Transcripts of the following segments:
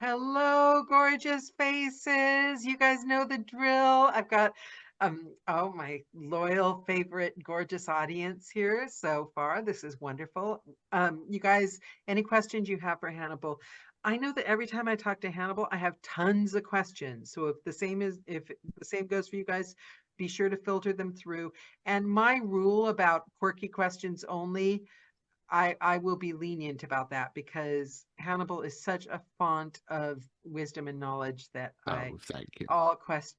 Hello, gorgeous faces. You guys know the drill. I've got oh, my loyal favorite gorgeous audience here so far. This is wonderful. You guys, any questions you have for Hannibal? I know that every time I talk to Hannibal, I have tons of questions. So if the same goes for you guys, be sure to filter them through. And my rule about quirky questions only, I will be lenient about that because Hannibal is such a font of wisdom and knowledge that Oh, thank you.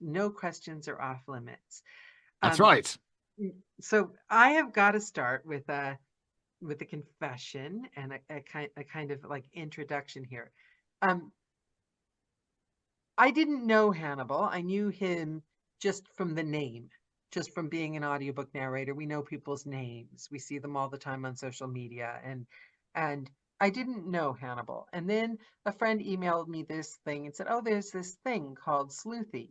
no questions are off limits. That's Um, right. so I have got to start with a confession and a kind of like introduction here. Um, I didn't know Hannibal. I knew him just from the name, just from being an audiobook narrator. We know people's names. We see them all the time on social media, and I didn't know Hannibal. And then a friend emailed me this thing and said, "Oh, there's this thing called Sleuthy.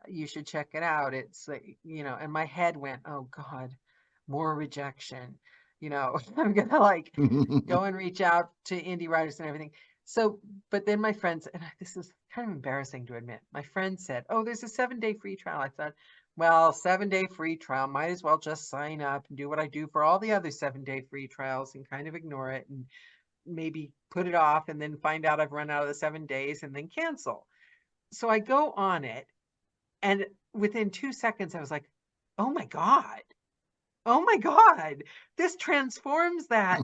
You should check it out." It's like, and my head went, "Oh God, more rejection." I'm gonna like go and reach out to indie writers and everything. So, but then my friends, and this is kind of embarrassing to admit, my friend said, "Oh, there's a 7-day free trial." I thought, well, 7-day free trial, might as well just sign up and do what I do for all the other 7-day free trials and kind of ignore it and maybe put it off and then find out I've run out of the 7 days and then cancel. So I go on it, and within 2 seconds, I was like, oh my God. Oh my God. This transforms that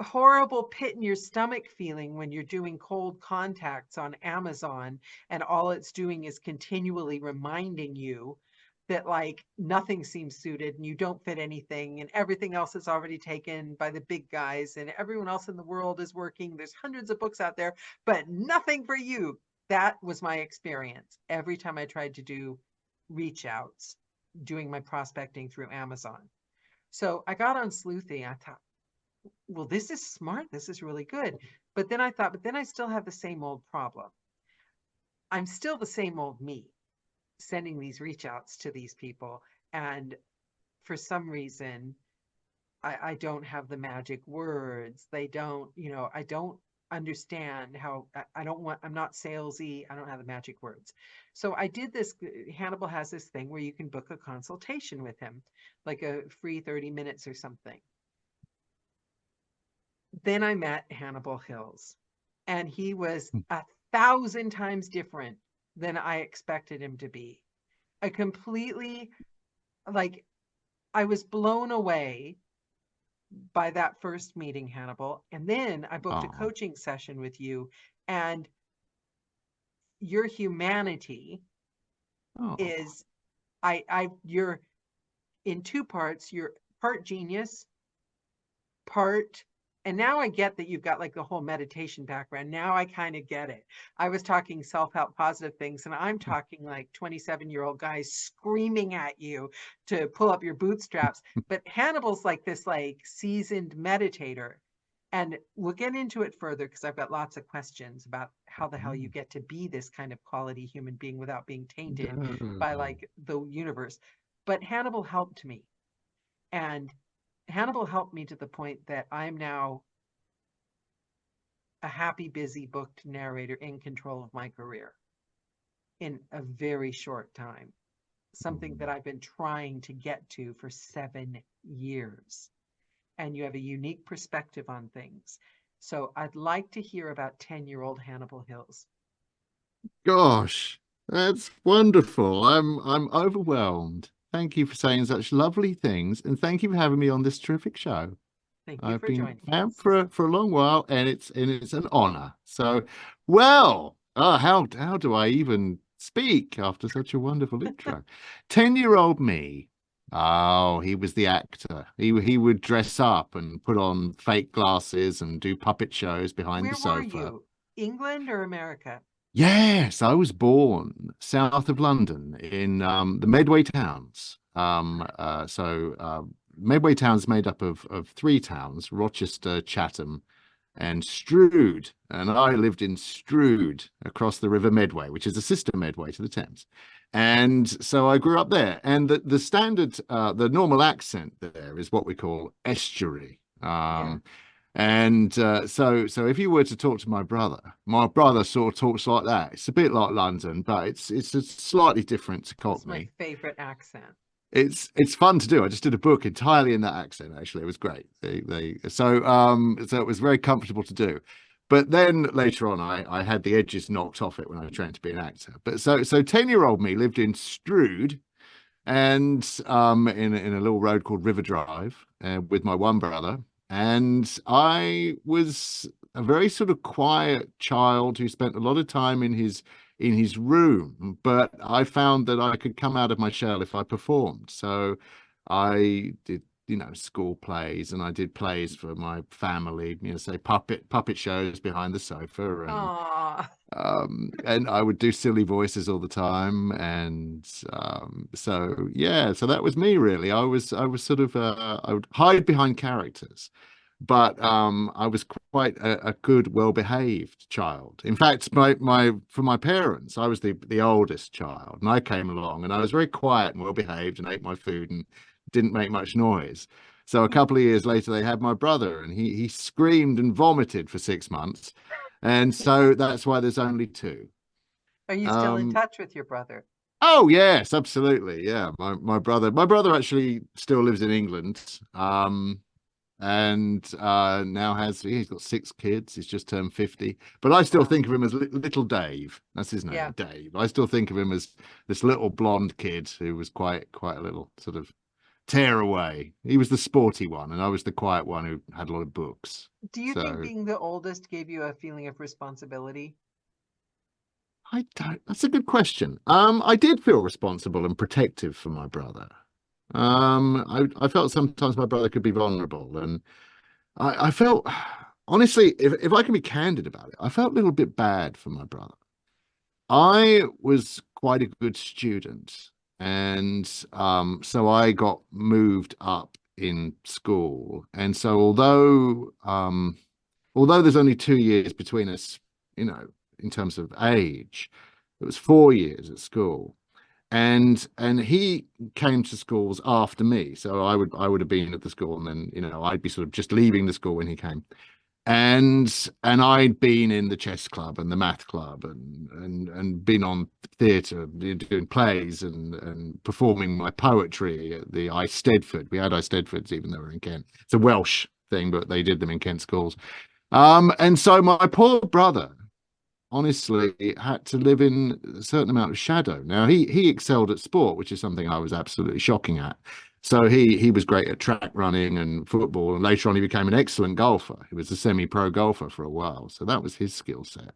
horrible pit in your stomach feeling when you're doing cold contacts on Amazon and all it's doing is continually reminding you that like nothing seems suited and you don't fit anything and everything else is already taken by the big guys and everyone else in the world is working. There's hundreds of books out there, but nothing for you. That was my experience every time I tried to do reach outs, doing my prospecting through Amazon. So I got on Sleuthy. I thought, well, this is smart. This is really good. But then I thought, but then I still have the same old problem. I'm still the same old me sending these reach outs to these people. And for some reason, I don't have the magic words. They don't, I don't understand how I'm not salesy. I don't have the magic words. So I did this. Hannibal has this thing where you can book a consultation with him, like a free 30 minutes or something. Then I met Hannibal Hills, and he was 1,000 times different than I expected him to be. I completely, like, I was blown away by that first meeting, Hannibal. And then I booked a Oh, coaching session with you, and your humanity oh, is, you're in two parts. You're part genius, part, and now I get that you've got like the whole meditation background. Now I kind of get it. I was talking self-help positive things, and I'm talking like 27-year-old guys screaming at you to pull up your bootstraps. But Hannibal's like this like seasoned meditator. And we'll get into it further because I've got lots of questions about how the hell you get to be this kind of quality human being without being tainted by like the universe. But Hannibal helped me. And Hannibal helped me to the point that I'm now a happy, busy, booked narrator in control of my career in a very short time. Something that I've been trying to get to for 7 years. And you have a unique perspective on things. So I'd like to hear about 10-year-old Hannibal Hills. gosh, that's wonderful. I'm overwhelmed. Thank you for saying such lovely things, and thank you for having me on this terrific show. Thank you I've for been joining out us. for a long while, and it's an honor. So, well, how do I even speak after such a wonderful intro? 10-year-old me. Oh, he was the actor. He would dress up and put on fake glasses and do puppet shows behind the Where were sofa. you? England or America? Yes, I was born south of London in the Medway towns. Medway towns made up of three towns: Rochester, Chatham, and Strood. And I lived in Strood across the River Medway, which is a sister Medway to the Thames. And so I grew up there. And the standard, the normal accent there is what we call estuary. Yeah. And so if you were to talk to my brother sort of talks like that. It's a bit like London, but it's a slightly different to That's my Cockney. favorite accent. It's fun to do. I just did a book entirely in that accent. Actually, it was great. So it was very comfortable to do. But then later on, I had the edges knocked off it when I trained to be an actor. But so 10-year-old me lived in Strood, and in a little road called River Drive, with my one brother. And I was a very sort of quiet child who spent a lot of time in his room, but I found that I could come out of my shell if I performed. So I did, school plays, and I did plays for my family, say puppet shows behind the sofa, Aw. and I would do silly voices all the time. And so yeah, so that was me really. I was sort of I would hide behind characters, but I was quite a good, well-behaved child. In fact, my for my parents, I was the oldest child, and I came along, and I was very quiet and well-behaved, and ate my food and didn't make much noise. So a couple of years later, they had my brother, and he screamed and vomited for 6 months, and so that's why there's only two. Are you still in Um, touch with your brother? oh yes, absolutely, yeah. My brother actually still lives in England. And now he's got 6 kids. He's just turned 50. But I still Wow. think of him as little Dave. That's his name, Yeah. Dave. I still think of him as this little blonde kid who was quite a little sort of tearaway. He was the sporty one, and I was the quiet one who had a lot of books. Do you think So being the oldest gave you a feeling of responsibility? I don't. That's a good question. I did feel responsible and protective for my brother. I felt sometimes my brother could be vulnerable, and I felt, honestly, if I can be candid about it, I felt a little bit bad for my brother. I was quite a good student, and so I got moved up in school. And so although there's only 2 years between us, in terms of age, it was 4 years at school. And he came to schools after me, so I would have been at the school, and then I'd be sort of just leaving the school when he came. And I'd been in the chess club and the math club, and been on theatre, doing plays, and performing my poetry at the Eisteddfod. We had Eisteddfods even though we're in Kent. It's a Welsh thing, but they did them in Kent schools. And so my poor brother honestly had to live in a certain amount of shadow. Now he excelled at sport, which is something I was absolutely shocking at. So he was great at track running and football, and later on he became an excellent golfer. He was a semi-pro golfer for a while, so that was his skill set.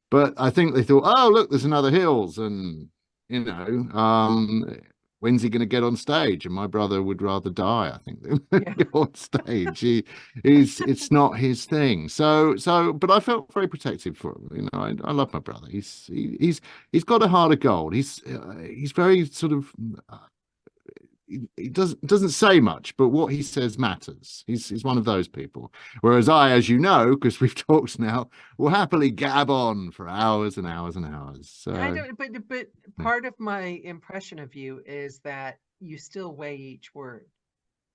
But I think they thought, oh look, there's another Hills, and you know, when's he going to get on stage? And my brother would rather die, I think, than Yeah. go on stage. It's not his thing. But I felt very protective for him. I love my brother. He's got a heart of gold. He's very sort of. He doesn't say much, but what he says matters. He's one of those people. Whereas I, as you know, because we've talked now, will happily gab on for hours and hours and hours. I So don't, but part of my impression of you is that you still weigh each word.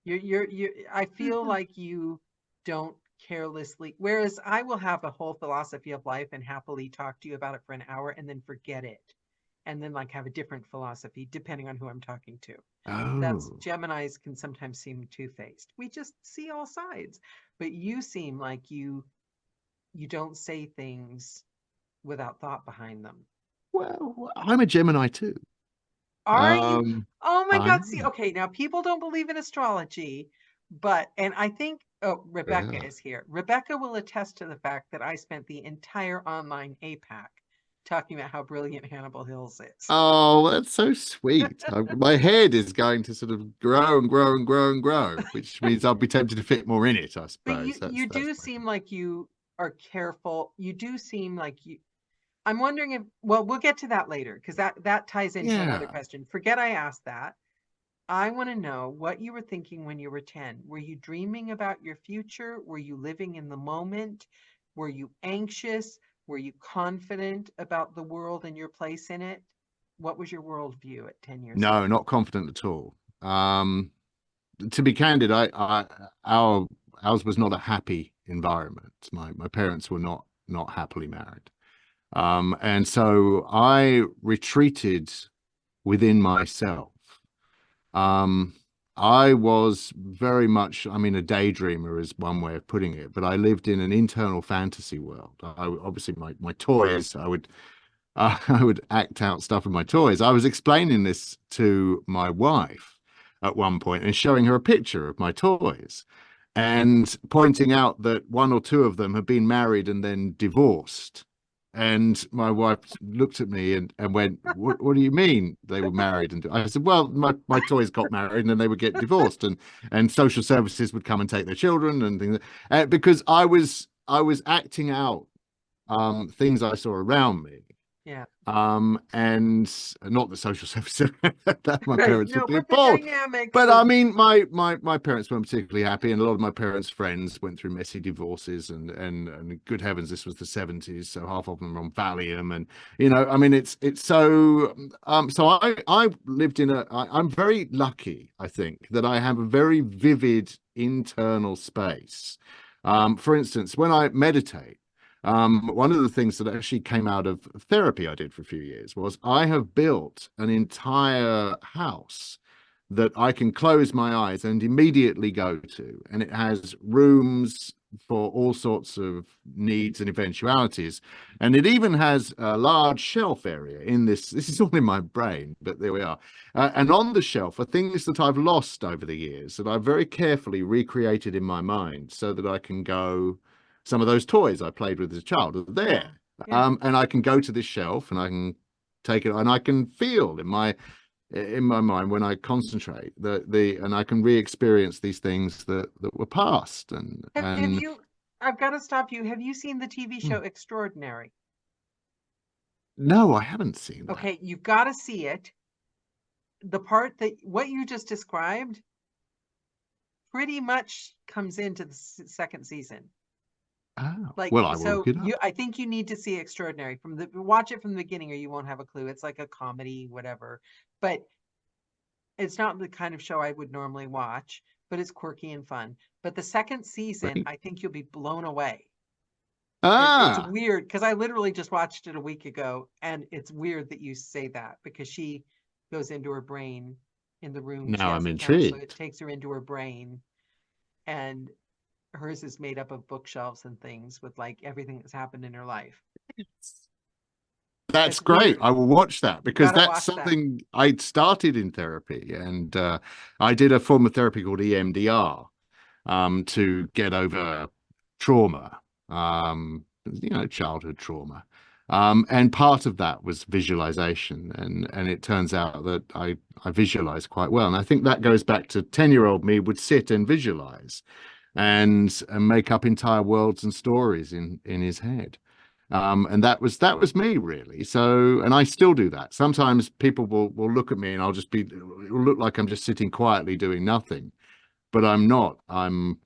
I feel like you don't carelessly, whereas I will have a whole philosophy of life and happily talk to you about it for an hour and then forget it. And then like have a different philosophy depending on who I'm talking to. That's oh Geminis can sometimes seem two-faced. We just see all sides. But you seem like you don't say things without thought behind them. well, I'm a Gemini too. Are you? Oh my I God. See, am. okay, now people don't believe in astrology, and I think, oh, Rebecca Yeah. is here. Rebecca will attest to the fact that I spent the entire online APAC talking about how brilliant Hannibal Hills is. Oh, that's so sweet. My head is going to sort of grow and grow and grow and grow, which means I'll be tempted to fit more in it, I But suppose. you That's do my seem like you are careful. You do seem like you I'm wondering if, well, we'll get to that later because that ties into another yeah. question. Forget I asked that. I want to know what you were thinking when you were 10. Were you dreaming about your future? Were you living in the moment? Were you anxious? Were you confident about the world and your place in it? What was your worldview at 10 years old? No, not confident at all. To be candid, I our ours was not a happy environment. My parents were not happily married. And so I retreated within myself. Um, I was very much, I mean, a daydreamer is one way of putting it, but I lived in an internal fantasy world. Obviously, my toys, I would act out stuff with my toys. I was explaining this to my wife at one point and showing her a picture of my toys and pointing out that one or two of them had been married and then divorced. And my wife looked at me and went, what do you mean they were married? And I said, well, my toys got married and then they would get divorced and social services would come and take their children and things. Because I was acting out things I saw around me. Yeah. And not the social services that my Right. parents No, would be but the involved. dynamics But I of, mean, my parents weren't particularly happy, and a lot of my parents' friends went through messy divorces, and good heavens, this was the 70s, so half of them were on Valium, and I mean, it's so so I lived in I'm very lucky, I think, that I have a very vivid internal space. For instance, when I meditate. One of the things that actually came out of therapy I did for a few years was I have built an entire house that I can close my eyes and immediately go to. And it has rooms for all sorts of needs and eventualities. And it even has a large shelf area in this. This is all in my brain, but there we are. And on the shelf are things that I've lost over the years that I've very carefully recreated in my mind so that I can go. Some of those toys I played with as a child are there. yeah. And I can go to this shelf and I can take it and I can feel in my mind when I concentrate and I can re-experience these things that were past Have and you, I've got to stop you. Have you seen the TV hmm. show Extraordinary? No, I haven't seen that. Okay, you've got to see it. The part that what you just described pretty much comes into the second season. Oh, Like, well, I will so look it you, up. I think you need to see Extraordinary watch it from the beginning or you won't have a clue. It's like a comedy, whatever. But it's not the kind of show I would normally watch, but it's quirky and fun. But the second season, Great. I think you'll be blown away. It's Ah, weird because I literally just watched it a week ago, and it's weird that you say that because she goes into her brain in the room. She now has I'm a camera, so it intrigued. takes her into her brain, and hers is made up of bookshelves and things with like everything that's happened in her life. That's It's great. weird. I will watch that You've because got to that's watch that. something I started in therapy, and I did a form of therapy called EMDR, to get over trauma, childhood trauma. And part of that was visualization, and it turns out that I visualize quite well. And I think that goes back to 10-year-old me would sit and visualize and make up entire worlds and stories in his head. And that was me really. So, and I still do that. Sometimes people will look at me and it'll look like I'm just sitting quietly doing nothing, but I'm not. I'm,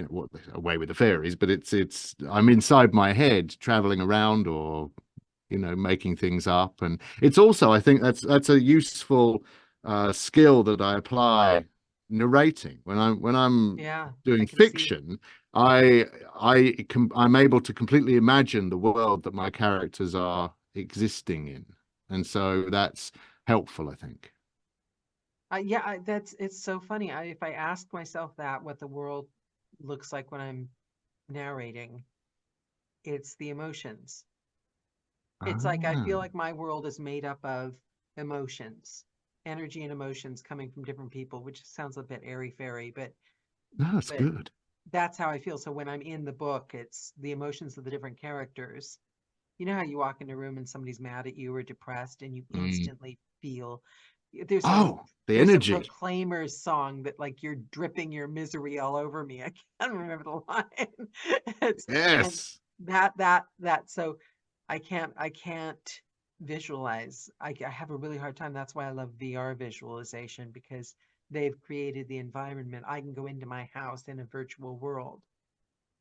what away with the fairies, but I'm inside my head traveling around or, making things up. And it's also, I think that's a useful skill that I apply narrating when I'm Yeah, I doing can see it. fiction. I'm able to completely imagine the world that my characters are existing in, and so that's helpful, I think. Yeah, that's it's so funny. If I ask myself that, what the world looks like when I'm narrating, it's the emotions. It's like I Ah, feel like my world is made up of emotions, energy and emotions coming from different people, which sounds a bit airy fairy, no, that's but good. that's how I feel. So when I'm in the book, it's the emotions of the different characters. You know how you walk in a room and somebody's mad at you or depressed and you Mm. instantly feel there's a Oh, the there's a energy. Proclaimers song that like you're dripping your misery all over me. I can't remember the line. And Yes. that so I can't visualize. I have a really hard time. That's why I love VR visualization because they've created the environment. I can go into my house in a virtual world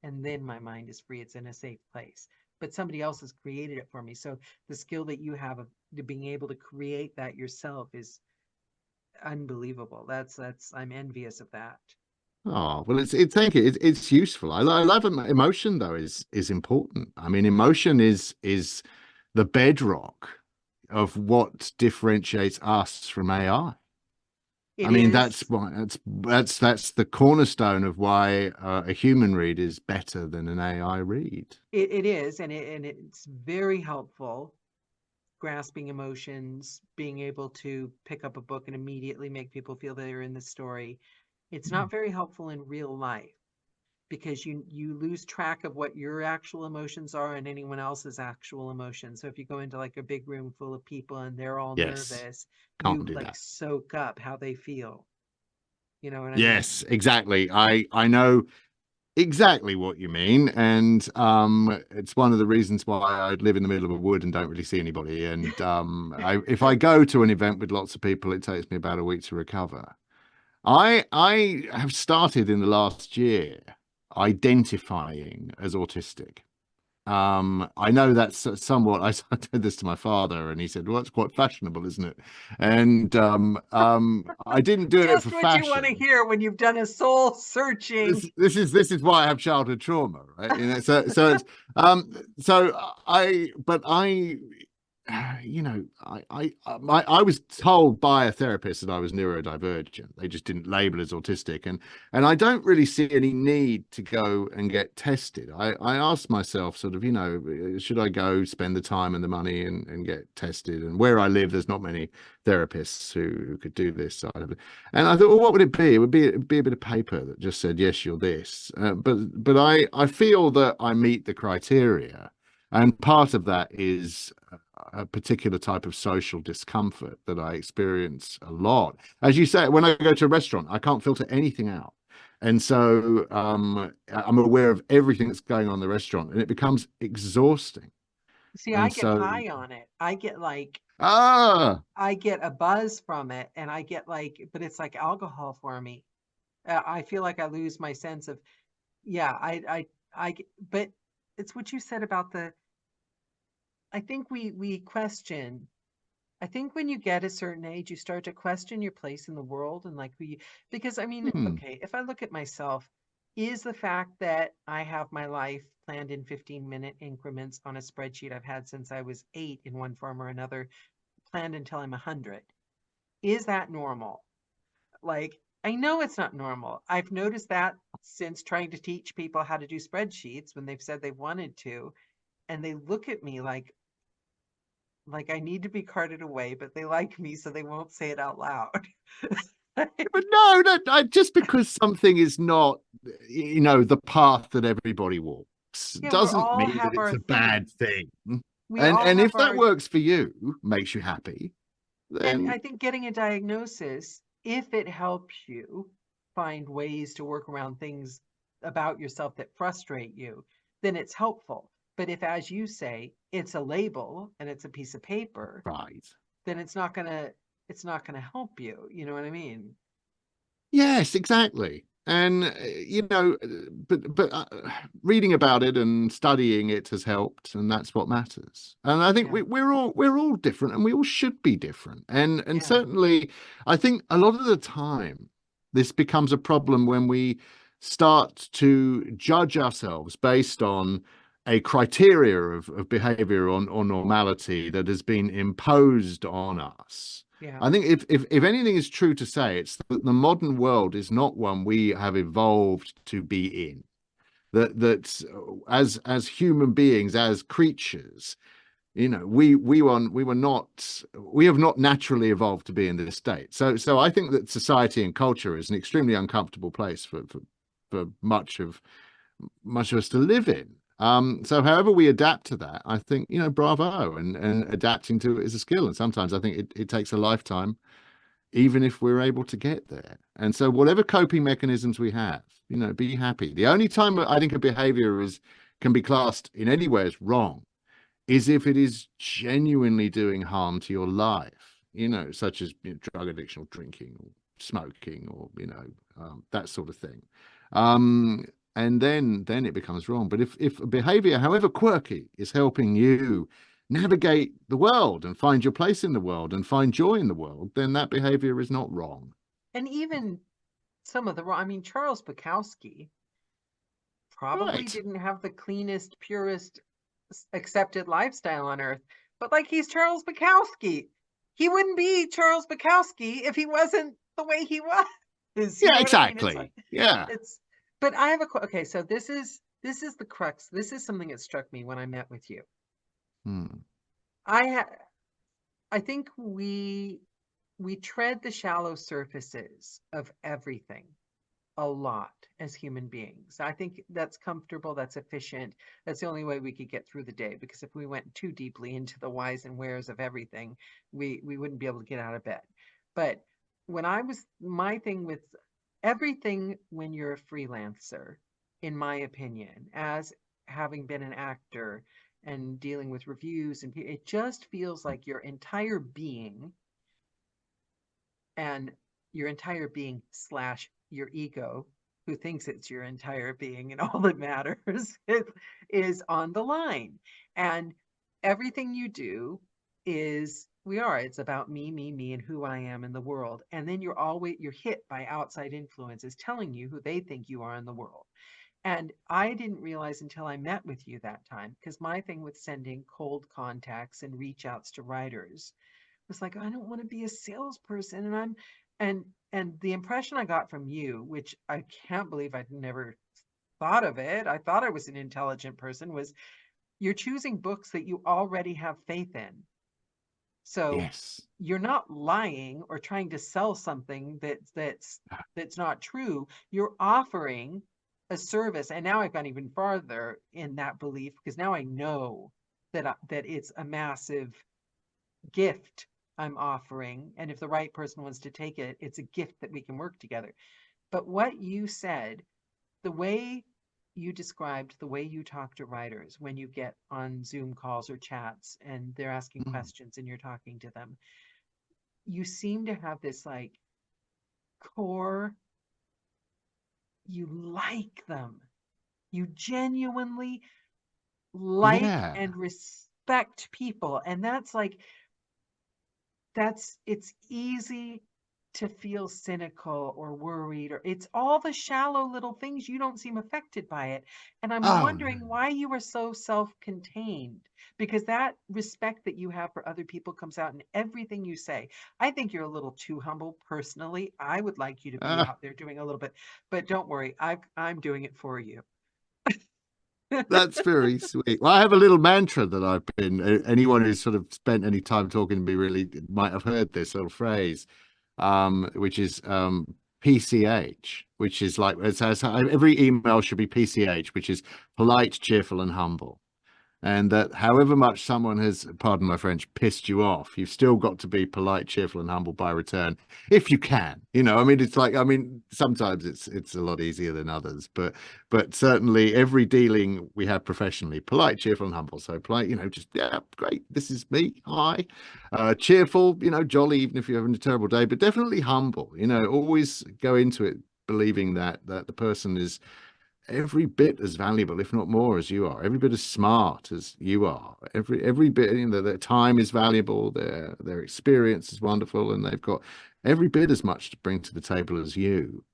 and then my mind is free. It's in a safe place. But somebody else has created it for me. So the skill that you have of being able to create that yourself is unbelievable. That's I'm envious of that. Oh, well, thank you. It's useful. I love emotion though is important. I mean, emotion is the bedrock of what differentiates us from AI. I It mean, is. that's why that's the cornerstone of why a human read is better than an AI read. It is, and it's very helpful grasping emotions, being able to pick up a book and immediately make people feel they're in the story. It's not very helpful in real life because you lose track of what your actual emotions are and anyone else's actual emotions. So if you go into like a big room full of people and they're all Yes, nervous, can't you do like that. soak up how they feel. You know what I mean? Yes, exactly. I know exactly what you mean, and it's one of the reasons why I live in the middle of a wood and don't really see anybody. And if I go to an event with lots of people, it takes me about a week to recover. I have started in the last year identifying as autistic. I know that's somewhat. I did this to my father, and he said, "Well, it's quite fashionable, isn't it?" And I didn't do it for Just what you want to fashion. hear when you've done a soul searching. This is why I have childhood trauma, right? You know, so I I was told by a therapist that I was neurodivergent. They just didn't label as autistic, and I don't really see any need to go and get tested. I asked myself sort of, should I go spend the time and the money and get tested? And where I live, there's not many therapists who could do this side of it. And I thought, well, what would it be? It'd be a bit of paper that just said, yes, you're this. But I feel that I meet the criteria. And part of that is a particular type of social discomfort that I experience a lot. As you say, when I go to a restaurant, I can't filter anything out. And so I'm aware of everything that's going on in the restaurant, and it becomes exhausting. See, I And get so, high on it. I get like ah, I get a buzz from it, and I get like, but it's like alcohol for me. I feel like I lose my sense of, yeah, but it's what you said about I think we question. I think when you get a certain age, you start to question your place in the world and like because I mean, hmm, okay, if I look at myself, is the fact that I have my life planned in 15-minute increments on a spreadsheet I've had since I was 8 in one form or another, planned until I'm 100, is that normal? Like, I know it's not normal. I've noticed that since trying to teach people how to do spreadsheets when they've said they wanted to, and they look at me like I need to be carted away, but they like me, so they won't say it out loud. but no, just because something is not, the path that everybody walks, Yeah, we doesn't all mean that have it's our a bad things. thing. We And all and have if that our, works for you, makes you happy, and then I think getting a diagnosis, if it helps you find ways to work around things about yourself that frustrate you, then it's helpful. But if, as you say, it's a label and it's a piece of paper, right. then it's not gonna help you. You know what I mean? Yes, exactly. And but reading about it and studying it has helped, and that's what matters. And I think Yeah. we're all different, and we all should be different. And Yeah. certainly, I think a lot of the time this becomes a problem when we start to judge ourselves based on a criteria of behavior or normality that has been imposed on us. Yeah. I think if anything is true to say, it's that the modern world is not one we have evolved to be in. That as human beings, as creatures, we have not naturally evolved to be in this state. So I think that society and culture is an extremely uncomfortable place for much of us to live in. So however we adapt to that, I think, bravo, and adapting to it is a skill. And sometimes I think it takes a lifetime, even if we're able to get there. And so whatever coping mechanisms we have, be happy. The only time I think a behavior can be classed in any way as wrong is if it is genuinely doing harm to your life, such as drug addiction or drinking or smoking or that sort of thing. Um, and then it becomes wrong. But if a behavior, however quirky, is helping you navigate the world and find your place in the world and find joy in the world, then that behavior is not wrong. And even some of the wrong. I mean, Charles Bukowski probably Right. didn't have the cleanest, purest accepted lifestyle on earth, but like he's Charles Bukowski. He wouldn't be Charles Bukowski if he wasn't the way he was. You Yeah, know what I mean? It's like exactly. Yeah. it's but I have okay, so this is the crux. This is something that struck me when I met with you. Hmm. I ha I think we tread the shallow surfaces of everything a lot as human beings. I think that's comfortable, that's efficient. That's the only way we could get through the day, because if we went too deeply into the whys and wheres of everything, we wouldn't be able to get out of bed. But my thing with everything when you're a freelancer, in my opinion, as having been an actor and dealing with reviews and it just feels like your entire being and your entire being slash your ego, who thinks it's your entire being and all that matters, is on the line. And everything you do it's about me, and who I am in the world. And then you're hit by outside influences telling you who they think you are in the world. And I didn't realize until I met with you that time, because my thing with sending cold contacts and reach outs to writers was like, I don't want to be a salesperson. And and the impression I got from you, which I can't believe I'd never thought of it, I thought I was an intelligent person, was you're choosing books that you already have faith in. So Yes. you're not lying or trying to sell something that's not true. You're offering a service. And now I've gone even farther in that belief, because now I know that it's a massive gift I'm offering. And if the right person wants to take it, it's a gift that we can work together. But what you said, the way you described the way you talk to writers when you get on Zoom calls or chats and they're asking Mm. questions and you're talking to them, you seem to have this like core, you like them. You genuinely like Yeah. and respect people. And that's like, it's easy to feel cynical or worried, or it's all the shallow little things. You don't seem affected by it, and I'm Oh no. wondering why you are so self-contained, because that respect that you have for other people comes out in everything you say. I think you're a little too humble. Personally, I would like you to be Ah, out there doing a little bit, but don't worry, I'm doing it for you. that's very sweet. Well, I have a little mantra that I've been. Anyone who's sort of spent any time talking to me really might have heard this little phrase, which is PCH, which is like it says every email should be PCH, which is polite, cheerful, and humble. And that however much someone has, pardon my French, pissed you off, you've still got to be polite, cheerful, and humble by return, if you can. You know, I mean, it's like, I mean, sometimes it's a lot easier than others, but certainly every dealing we have professionally, polite, cheerful, and humble. So polite, you know, just yeah, great, this is me, hi. Cheerful, you know, jolly, even if you're having a terrible day, but definitely humble. You know, always go into it believing that the person is every bit as valuable, if not more, as you are. Every bit as smart as you are. Every bit, you know, their time is valuable. Their experience is wonderful, and they've got every bit as much to bring to the table as you.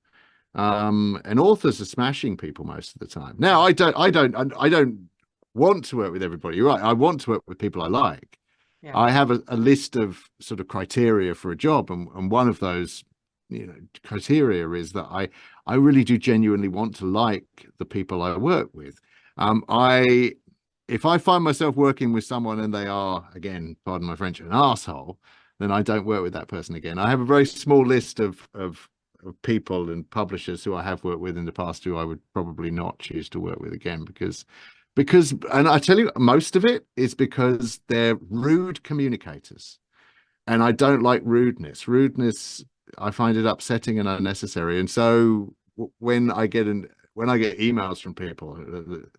And authors are smashing people most of the time. Now, I don't want to work with everybody. You're right. I want to work with people I like. Yeah. I have a list of sort of criteria for a job, and one of those, you know, criteria is that I really do genuinely want to like the people I work with. I if I find myself working with someone and they are, again, pardon my French, an asshole, then I don't work with that person again. I have a very small list of people and publishers who I have worked with in the past who I would probably not choose to work with again because and I tell you most of it is because they're rude communicators, and I don't like rudeness. I find it upsetting and unnecessary, and so when I get emails from people,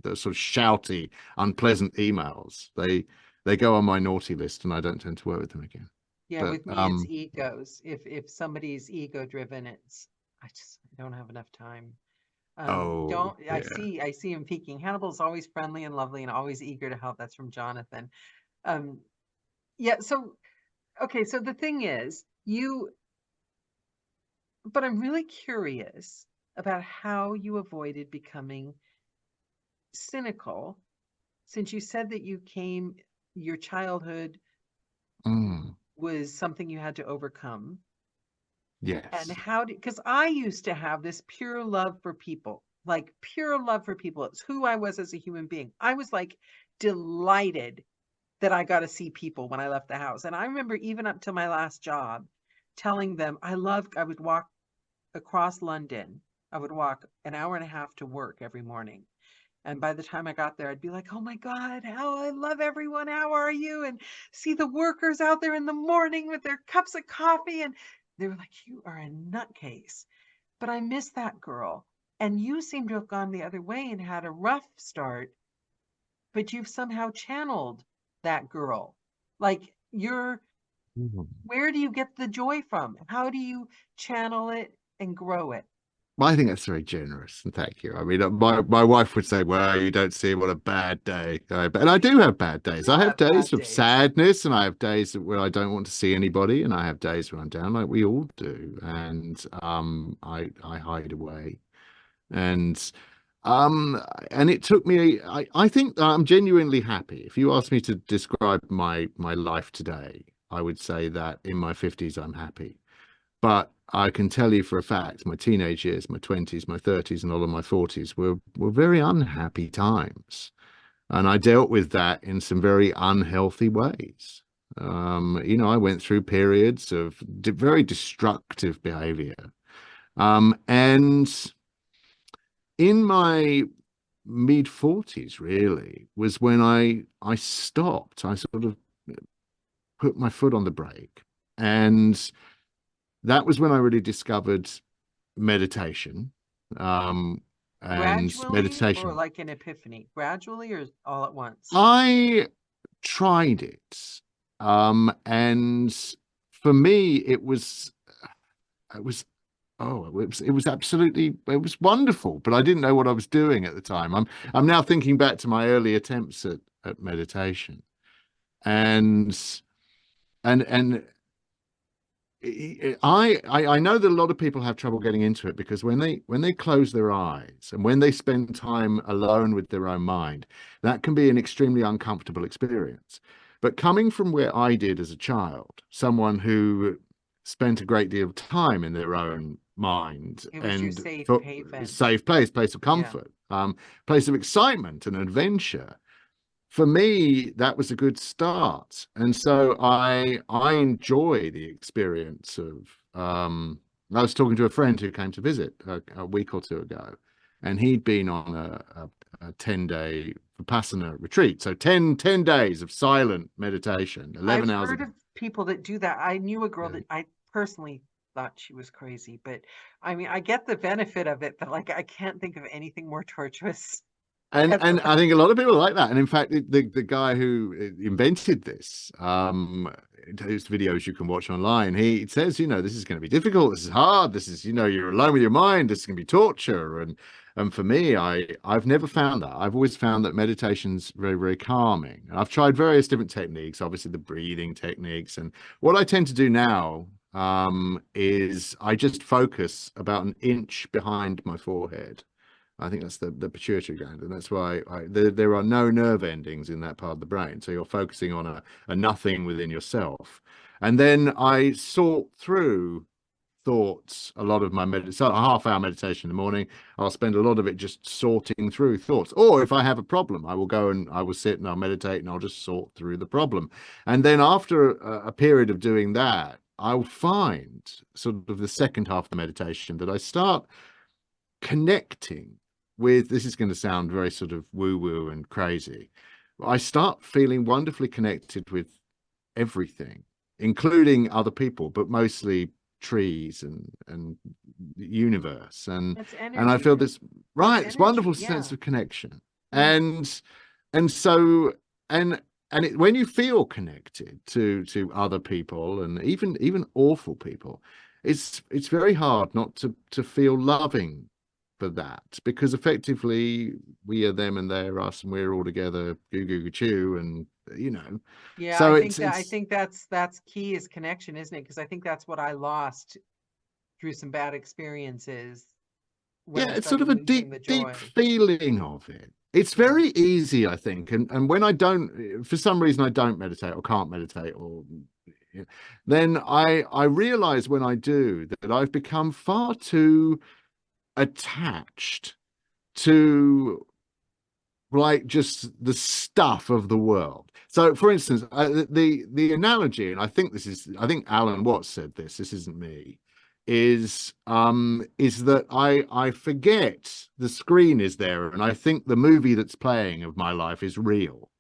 the sort of shouty unpleasant emails, they go on my naughty list and I don't tend to work with them again. Yeah, But with me it's egos. If somebody's ego driven, I don't have enough time. oh Don't yeah. I see him peeking. Hannibal's always friendly and lovely and always eager to help. That's from Jonathan. Um, yeah, so okay, so the thing is, but I'm really curious about how you avoided becoming cynical, since you said that your childhood Mm, was something you had to overcome. And yes. how did, because I used to have this pure love for people, like pure love for people. It's who I was as a human being. I was like delighted that I got to see people when I left the house. And I remember even up to my last job telling them I would walk across London. I would walk an hour and a half to work every morning. And by the time I got there, I'd be like, oh my God, how I love everyone. How are you? And see the workers out there in the morning with their cups of coffee. And they were like, you are a nutcase. But I miss that girl. And you seem to have gone the other way and had a rough start, but you've somehow channeled that girl. Like Mm. where do you get the joy from? How do you channel it and grow it? Well, I think that's very generous, and thank you. I mean, my wife would say, "Well, you don't see what a bad day," and I do have bad We days. I all have have days bad of days. sadness, and I have days where I don't want to see anybody, and I have days when I'm down, like we all do. And I hide away, and um, and it took me. I think that I'm genuinely happy. If you ask me to describe my life today, I would say that in my 50s, I'm happy. But I can tell you for a fact, my teenage years, my 20s, my 30s, and all of my 40s were very unhappy times. And I dealt with that in some very unhealthy ways. I went through periods of very destructive behavior. And in my mid 40s, really, was when I stopped. I sort of put my foot on the brake. And that was when I really discovered meditation. Um, and Gradually or meditation. like an epiphany? Gradually or all at once? I tried it. And for me, it was, it was absolutely, it was wonderful, but I didn't know what I was doing at the time. I'm now thinking back to my early attempts at meditation, and, and I know that a lot of people have trouble getting into it because when they close their eyes and when they spend time alone with their own mind, that can be an extremely uncomfortable experience. But coming from where I did as a child, someone who spent a great deal of time in their own mind It was your and safe for haven. safe place of Yeah. comfort, place of excitement and adventure, for me, that was a good start. And so I enjoy the experience of I was talking to a friend who came to visit a week or two ago, and he'd been on a 10-day Vipassana retreat. So ten days of silent meditation, I've 11 hours a heard of people that do that. I knew a girl day. that I personally thought she was crazy, but I mean, I get the benefit of it, but like I can't think of anything more torturous And ever. I think a lot of people like that. And in fact, the guy who invented this, whose videos you can watch online, he says, this is going to be difficult. This is hard. This is, you're alone with your mind. This is going to be torture. And for me, I've never found that. I've always found that meditation's very, very calming. And I've tried various different techniques, obviously the breathing techniques. And what I tend to do now, is I just focus about an inch behind my forehead. I think that's the pituitary gland, and that's why there are no nerve endings in that part of the brain. So you're focusing on a nothing within yourself. And then I sort through thoughts a lot of my meditation, a half-hour meditation in the morning. I'll spend a lot of it just sorting through thoughts. Or if I have a problem, I will go and I will sit and I'll meditate and I'll just sort through the problem. And then after a period of doing that, I'll find sort of the second half of the meditation that I start connecting with. This is going to sound very sort of woo woo and crazy. I start feeling wonderfully connected with everything, including other people, but mostly trees and the universe. It's And I feel energy. this, It's right, this energy. wonderful sense Yeah. of connection. Yeah. And so when you feel connected to other people and even awful people, it's very hard not to feel loving for that, because effectively we are them and they're us and we're all together goo goo goo chew, and Yeah, so I it's think that's key is connection, isn't it? Because I think that's what I lost through some bad experiences when Yeah, I it's sort started of a losing deep, the deep joy. feeling of it. It's Yeah. very easy, I think. And when I don't, for some reason, I don't meditate or can't meditate, or then I realize when I do that I've become far too attached to like just the stuff of the world. So, for instance, the analogy, and I think Alan Watts said this. This isn't me. Is that I forget the screen is there, and I think the movie that's playing of my life is real,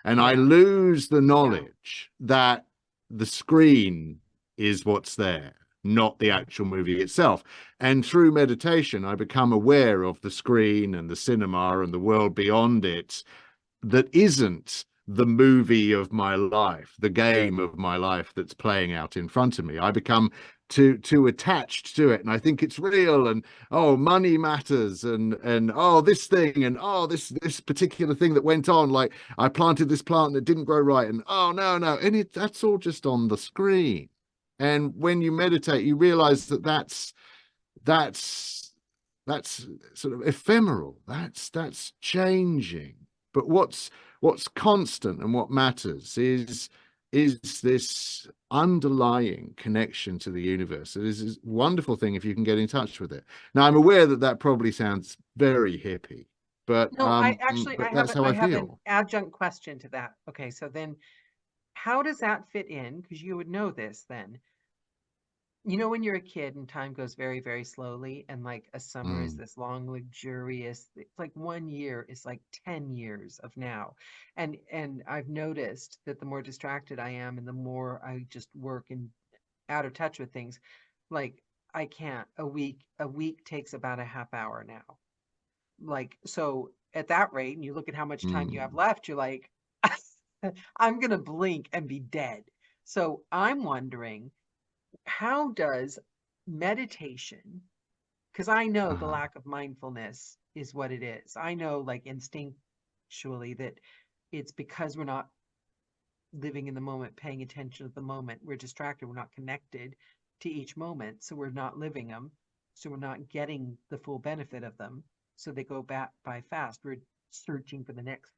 and I Yeah. lose the Yeah. knowledge that the screen is what's there, not the Yeah. actual movie itself. And through meditation, I become aware of the screen and the cinema and the world beyond it that isn't the movie of my life, the game of my life that's playing out in front of me. I become too attached to it, and I think it's real. And oh, money matters, and oh, this thing, and oh, this particular thing that went on. Like I planted this plant that didn't grow right, and oh no, and that's all just on the screen. And when you meditate, you realize that that's that's sort of ephemeral. That's changing. But what's constant and what matters is this underlying connection to the universe. It is a wonderful thing if you can get in touch with it. Now I'm aware that that probably sounds very hippie, No, I actually but that's how I I have an feel. adjunct question to that. Okay, so then how does that fit in? Because you would know this then. You know, when you're a kid and time goes very, very slowly, and like a summer is Mm, this long, luxurious, it's like 1 year is like 10 years of now. And I've noticed that the more distracted I am and the more I just work and out of touch with things, like I can't. A week takes about a half hour now. Like, so at that rate, and you look at how much time you have mm, left, you're like, I'm gonna blink and be dead. So I'm wondering, how does meditation, because I know the uh-huh. lack of mindfulness is what it is. I know, like, instinctually, that it's because we're not living in the moment, paying attention to the moment. We're distracted, we're not connected to each moment, so we're not living them, so we're not getting the full benefit of them. So they go back by fast. We're searching for the next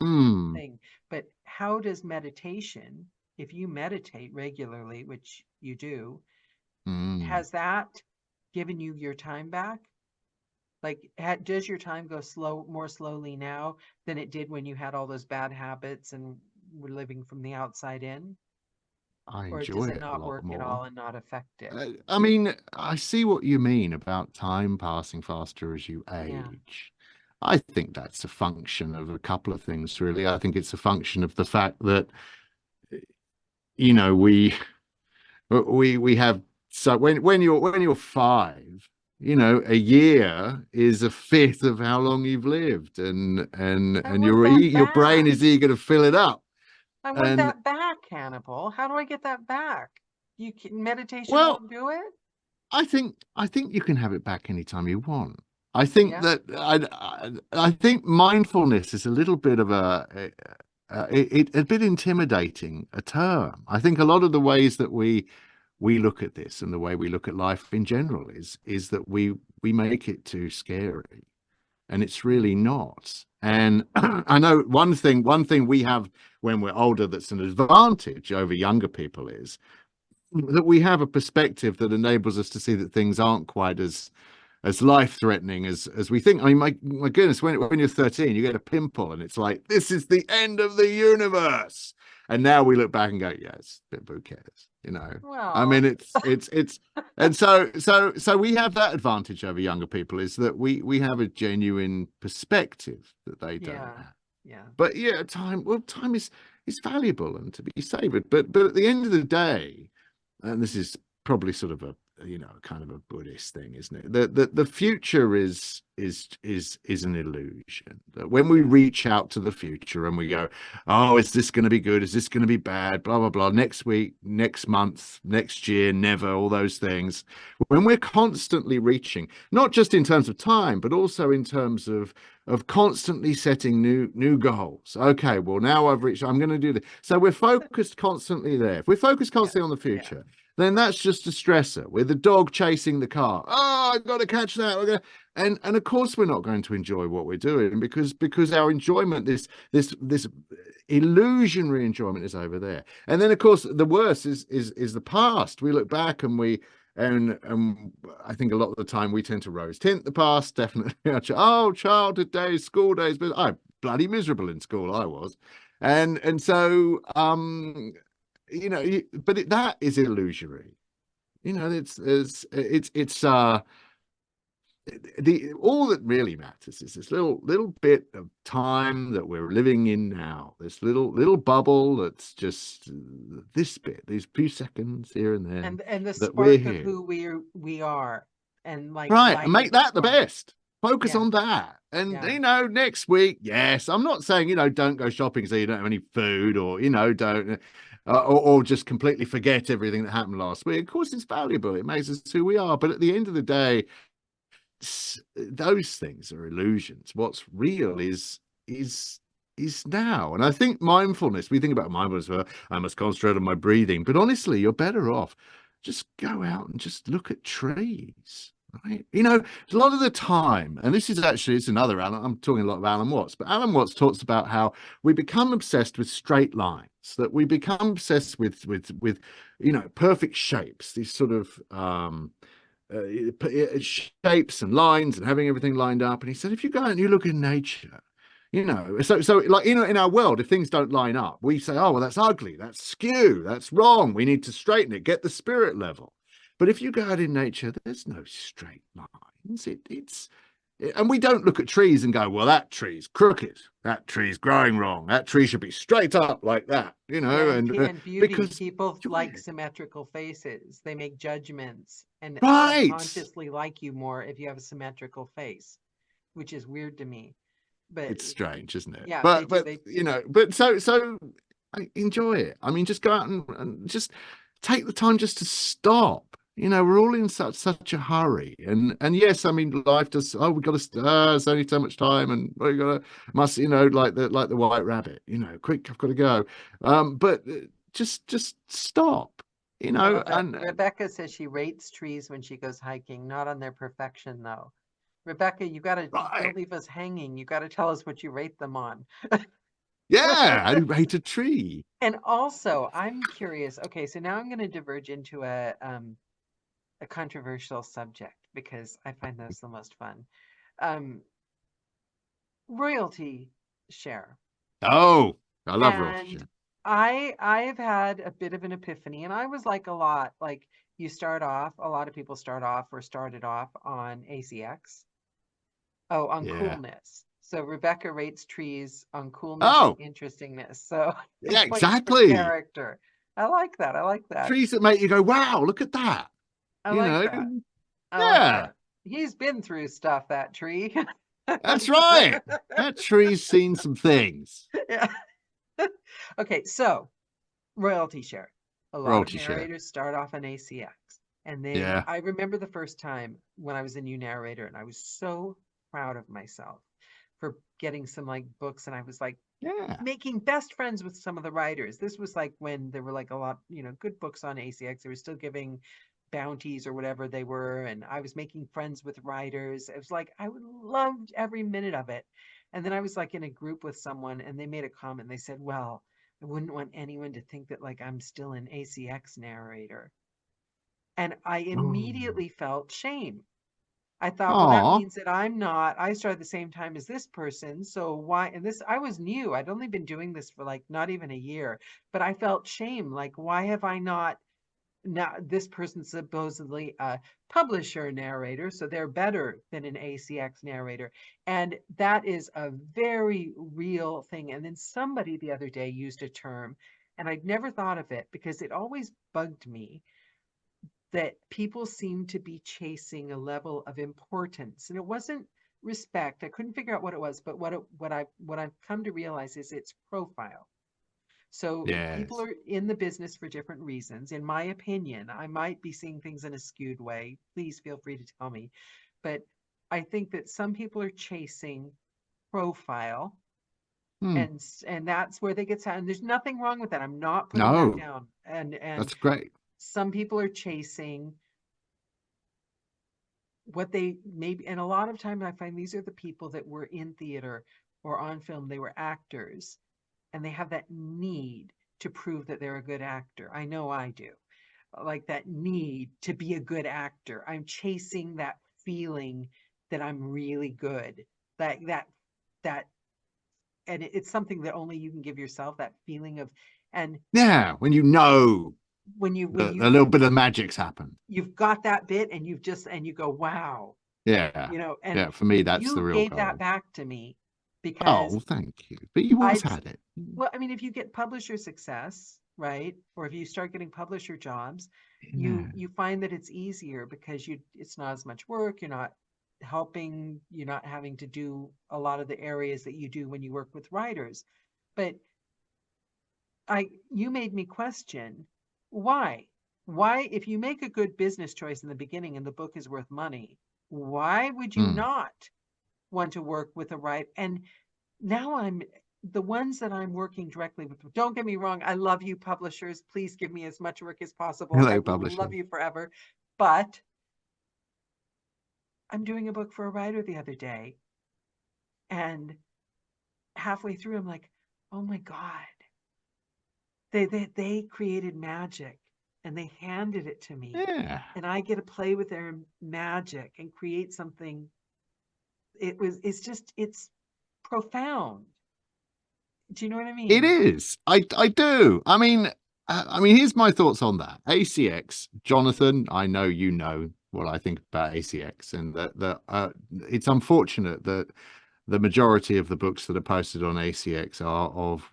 Mm, thing. But how does meditation, if you meditate regularly, which you do, mm. has that given you your time back? Like, does your time go more slowly now than it did when you had all those bad habits and were living from the outside in? I Or does enjoy it it a not lot work at more. all and not affect it? I mean, I see what you mean about time passing faster as you Yeah. age. I think that's a function of a couple of things, really. I think it's a function of the fact that, you know, we have so when you're five, you know, a year is a fifth of how long you've lived, I and want that your brain back. is eager to fill it up. I want And that back, Hannibal. How do I get that back? Meditation well, won't do it? I think you can have it back anytime you want. I think Yeah. that I think mindfulness is a little bit of a bit intimidating a term. I think a lot of the ways that we look at this and the way we look at life in general is that we make it too scary, and it's really Mm. not. And I know one thing we have when we're older that's an advantage over younger people is that we have a perspective that enables us to see that things aren't quite as life threatening as we think. I mean, my goodness, when you're 13, you get a pimple, and it's like this is the end of the universe. And now we look back and go, yeah, it's a bit, who cares, you know? I mean, Well, it's, and so we have that advantage over younger people is that we have a genuine perspective that they don't yeah. have. Yeah. But yeah, time is valuable and to be savored. But at the end of the day, and this is probably sort of a kind of a Buddhist thing, isn't it? The future is an illusion. That when we Yeah. reach out to the future and we go, oh, is this going to be good? Is this going to be bad? Blah blah blah. Next week, next month, next year, never. All those things. When we're constantly reaching, not just in terms of time, but also in terms of constantly setting new goals. Okay, well now I've reached. I'm going to do this. So we're focused constantly there. If we're focused Yeah. constantly on the Yeah. future, then that's just a stressor. With the dog chasing the car. Oh, I've got to catch that. And of course we're not going to enjoy what we're doing because our enjoyment, this illusionary enjoyment, is over there. And then of course the worst is the past. We look back and I think a lot of the time we tend to rose tint the past, definitely. Oh, childhood days, school days, but I'm bloody miserable in school, I was. And so that is illusory. It's the all that really matters is this little bit of time that we're living in now, this little bubble that's just this bit, these few seconds here and there and the that we're spark of here. who we are, and like Right, and lighting make the that the spark. best. Focus Yeah, on that. And yeah. next week, yes, I'm not saying, don't go shopping so you don't have any food, or don't or just completely forget everything that happened last week. Of course, it's valuable. It makes us who we are. But at the end of the day, those things are illusions. What's real is now. And I think mindfulness, we think about mindfulness, well, I must concentrate on my breathing, but honestly, you're better off just go out and just look at trees, right? A lot of the time, and this is actually, it's another Alan, I'm talking a lot of Alan Watts, but Alan Watts talks about how we become obsessed with straight lines, that we become obsessed with perfect shapes, these sort of shapes and lines and having everything lined up. And he said, if you go out and you look in nature, so like in our world, if things don't line up, we say, oh well, that's ugly, that's skew, that's wrong, we need to straighten it, get the spirit level. But if you go out in nature, there's no straight lines. And we don't look at trees and go, well, that tree's crooked, that tree's growing wrong, that tree should be straight up like that, Yeah, and and beauty. because People like symmetrical faces. They make judgments and right, subconsciously like you more if you have a symmetrical face, which is weird to me. But it's strange, isn't it? yeah, they But do. but They but so I enjoy it. I mean, just go out and just take the time just to stop. We're all in such a hurry, and yes, I mean, life does. Oh, we got to. There's only so much time, and we got to must. Like the white rabbit. Quick, I've got to go. But just stop. well, that And Rebecca says she rates trees when she goes hiking, not on their perfection though. Rebecca, you gotta right, don't leave us hanging. You gotta tell us what you rate them on. yeah, I rate a tree. And also, I'm curious. Okay, so now I'm going to diverge into a controversial subject because I find those the most fun. Um, Royalty share. Oh, I love And Rothschild. I have had a bit of an epiphany, and I was like a lot of people start off or started off on ACX. Oh, on Yeah. coolness. So Rebecca rates trees on coolness and Oh, interestingness. So yeah, points for exactly. character. I like that. I like that. Trees that make you go, wow, look at that. I You like know? that. I like Yeah, that. He's been through stuff, that tree. that's right. That tree's seen some things. Yeah. Okay, so royalty share. A lot of Royalty share. narrators start off on ACX. And then Yeah. I remember the first time when I was a new narrator, and I was so proud of myself for getting some like books, and I was like Yeah. making best friends with some of the writers. This was like when there were like a lot, good books on ACX. They were still giving bounties or whatever they were, and I was making friends with writers. It was like I loved every minute of it. And then I was like in a group with someone, and they made a comment. They said, "Well, I wouldn't want anyone to think that like I'm still an ACX narrator." And I Oh. immediately felt shame. I thought, well, that Aw. means that I'm not, I started the same time as this person. So why? And this, I was new. I'd only been doing this for like not even a year, but I felt shame. Like, why have I not? Now, this person's supposedly a publisher narrator, so they're better than an ACX narrator. And that is a very real thing. And then somebody the other day used a term, and I'd never thought of it because it always bugged me that people seem to be chasing a level of importance, and it wasn't respect. I couldn't figure out what it was, but what I've come to realize is it's profile. So people Yes. are in the business for different reasons. In my opinion, I might be seeing things in a skewed way. Please feel free to tell me. But I think that some people are chasing profile, Hmm. and that's where they get sad. And there's nothing wrong with that. I'm not putting that No, down. And that's great. some people are chasing what they maybe, and a lot of times I find these are the people that were in theater or on film, they were actors, and they have that need to prove that they're a good actor. I know I do. Like that need to be a good actor. I'm chasing that feeling that I'm really good. That and it's something that only you can give yourself, that feeling of, and Yeah, when you know when a little bit of magic's happened. you've got that bit and you've just, and you go, wow, Yeah. and Yeah, for me, that's the you real gave that goal. back to me because Oh, thank you. But you always I'd, had it. well, I mean, if you get publisher success, right? Or if you start getting publisher jobs, Yeah. you find that it's easier because it's not as much work, you're not helping, you're not having to do a lot of the areas that you do when you work with writers. But you made me question why. Why, if you make a good business choice in the beginning and the book is worth money, why would you Mm. not want to work with a writer? And now the ones that I'm working directly with, don't get me wrong, I love you publishers. Please give me as much work as possible. I Hello, will love publishers. you forever. But I'm doing a book for a writer the other day, and halfway through, I'm like, oh my God, they created magic and they handed it to me. Yeah. And I get to play with their magic and create something. It's profound. Do you know what I It mean? is. I do. I mean, here's my thoughts on that. ACX, Jonathan, I know you know what I think about ACX, and that it's unfortunate that the majority of the books that are posted on ACX are of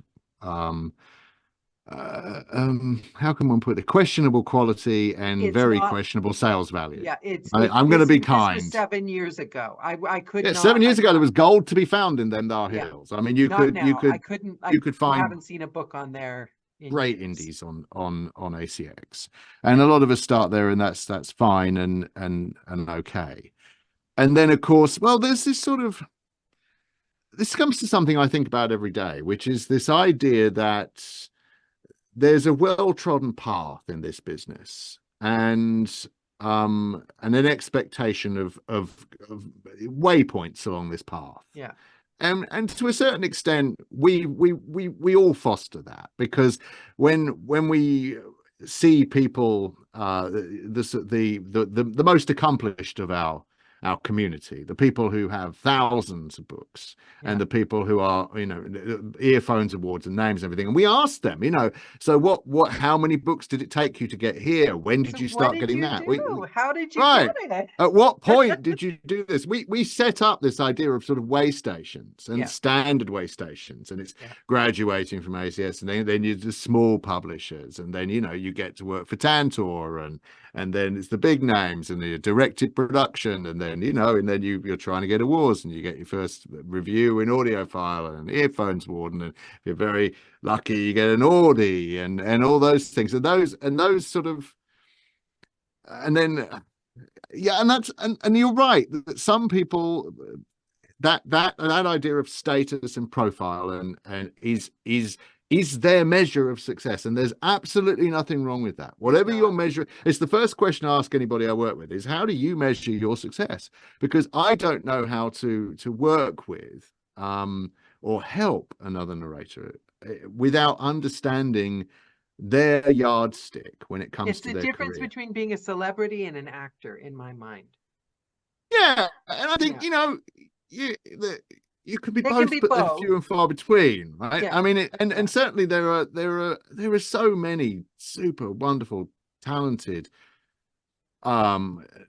how can one put it, questionable quality and It's very not, questionable sales value. yeah, I'm going to be this was kind. 7 years ago. I could Yeah, not, 7 years ago there was gold to be found in them Dar yeah, Hills. I mean, not now. I couldn't, I you could find haven't seen a book on there in great years. indies on ACX, and a lot of us start there, and that's fine and okay. And then of course, well, there's this sort of, this comes to something I think about every day, which is this idea that there's a well-trodden path in this business, and an expectation of waypoints along this path. Yeah. And to a certain extent, we all foster that, because when we see people, the most accomplished of our community, the people who have thousands of books, Yeah. and the people who are, earphones awards and names and everything, and we ask them, so how many books did it take you to get here? When did So you what start did getting you that? do? How did you Right. get it? At what point did you do this? We set up this idea of sort of way stations and Yeah. standard way stations, and it's Yeah. graduating from ACS, and then you do small publishers, and then you get to work for Tantor, and then it's the big names and the directed production, and then and then you're trying to get awards, and you get your first review in audiophile and earphones warden, and if you're very lucky you get an Audi and all those things, and those sort of, and then yeah, and and you're right that some people, that idea of status and profile and is their measure of success, and there's absolutely nothing wrong with that. Whatever your measure, it's the first question I ask anybody I work with is, how do you measure your success? Because I don't know how to work with or help another narrator without understanding their yardstick when it comes It's to the their difference career. between being a celebrity and an actor in my mind. Yeah, and I think Yeah. you can be They can both, be but they're both. few and far between, right? Yeah. I mean, and Yeah. certainly there are so many super wonderful, talented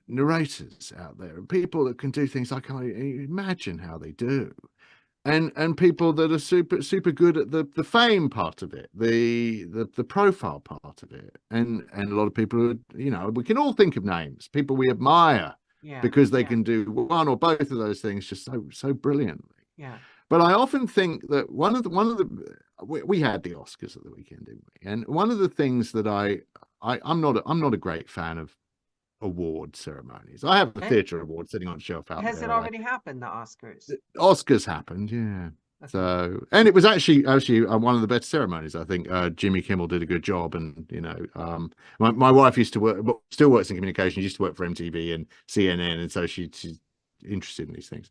narrators out there, and people that can do things I can't imagine how they do, and people that are super good at the fame part of it, the profile part of it, and a lot of people who, we can all think of names, people we admire Yeah. because they Yeah. can do one or both of those things just so brilliantly. Yeah. But I often think that we had the Oscars at the weekend, didn't we? And one of the things that I'm not a great fan of award ceremonies. I have a Okay. theatre award sitting on a shelf out Has it there. already happened, the Oscars? Oscars happened, yeah. Okay. So, and it was actually one of the better ceremonies. I think Jimmy Kimmel did a good job, and my wife used to work, but still works in communications. She used to work for MTV and CNN, and so she's interested in these things.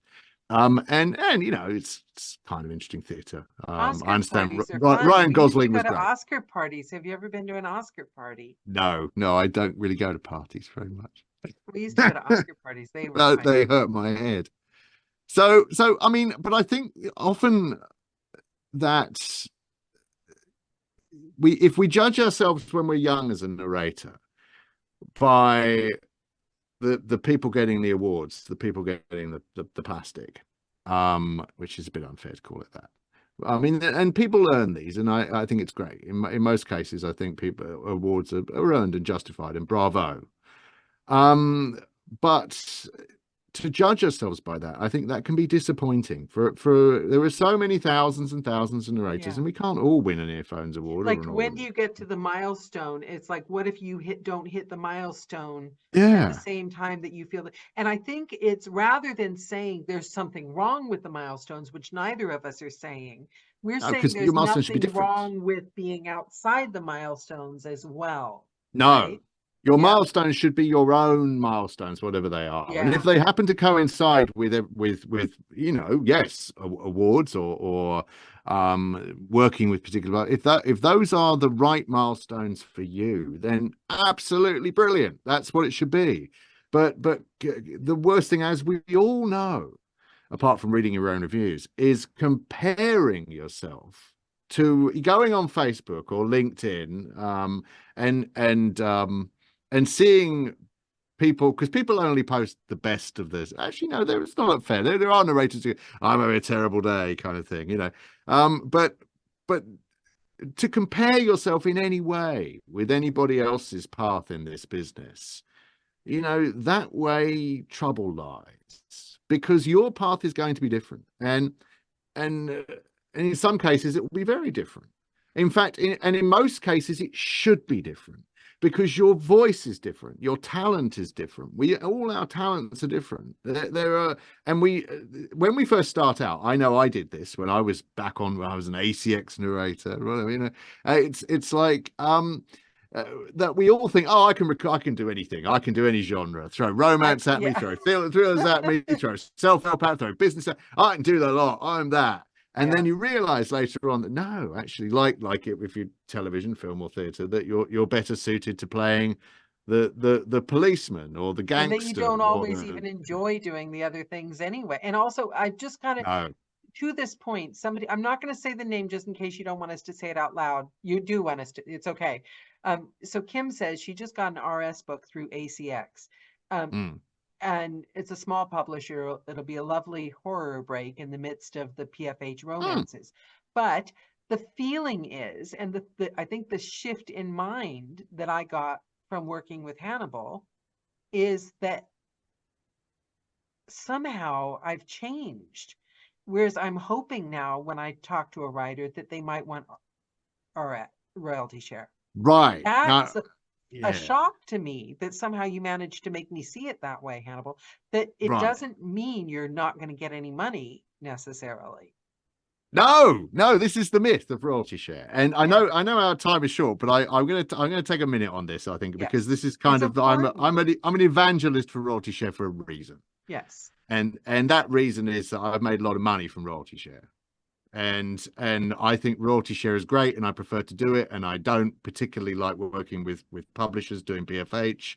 And it's kind of interesting theatre. I Oscar understand parties are fun. Ryan We used to Gosling go was to great. Oscar parties. Have you ever been to an Oscar party? No, I don't really go to parties very much. We used to go to Oscar parties. They were No, quite they fun. hurt my head. So I mean, but I think often that if we judge ourselves when we're young as a narrator by the people getting the awards, the people getting the plastic, which is a bit unfair to call it that. I mean, and people earn these, and I think it's great. In most cases, I think people awards are earned and justified, and bravo. But to judge ourselves by that, I think that can be disappointing. For there are so many thousands and thousands of narrators, Yeah. and we can't all win an Earphones Award or Like an when award. do you get to the milestone? It's like, what if you don't hit the milestone at the Yeah, same time that you feel that? And I think it's rather than saying there's something wrong with the milestones, which neither of us are saying, we're saying because your there's milestones should be nothing different. wrong with being outside the milestones as well, No, right? your Yeah, milestones should be your own milestones, whatever they are. And if yeah. they happen to coincide with yes, awards or working with particular, if those are the right milestones for you, then absolutely brilliant. That's what it should be. But the worst thing, as we all know, apart from reading your own reviews, is comparing yourself to going on Facebook or LinkedIn, and seeing people, because people only post the best of this. Actually, no, it's not fair. There are narrators who I'm having a terrible day, kind of thing, but to compare yourself in any way with anybody else's path in this business, that way trouble lies, because your path is going to be different, and in some cases it will be very different. In fact, in most cases it should be different, because your voice is different, your talent is different. All our talents are different. There are, and when we first start out, I know I did this when I was when I was an ACX narrator, it's like that we all think, oh, I can do anything. I can do any genre. Throw romance at me, Yeah. throw thrillers at me, throw self-help at, throw business at. I can do that a lot. I'm that. And Yeah. then you realize later on that no, actually, like it with your television, film, or theatre, that you're better suited to playing the policeman or the And that you gangster don't or always even enjoy doing the other things anyway. And also, I just kind of, no. to this point, I'm not going to say the name just in case you don't want us to say it out loud. You do want us to, it's okay. So Kim says she just got an RS book through ACX. Um, Mm. and it's a small publisher. It'll be a lovely horror break in the midst of the PFH Mm. romances. But the feeling is, and I think the shift in mind that I got from working with Hannibal is that somehow I've changed. Whereas I'm hoping now when I talk to a writer that they might want royalty share. Right now, That's a yeah, shock to me that somehow you managed to make me see it that way, Hannibal. That it right. doesn't mean you're not going to get any money necessarily. No, this is the myth of royalty share. And Yeah, I know our time is short, but I'm gonna take a minute on this, I think, because yes. this is It's kind of important. I'm an evangelist for royalty share for a reason. Yes. And that reason is that I've made a lot of money from royalty share. And I think royalty share is great, and I prefer to do it, and I don't particularly like working with publishers doing PFH.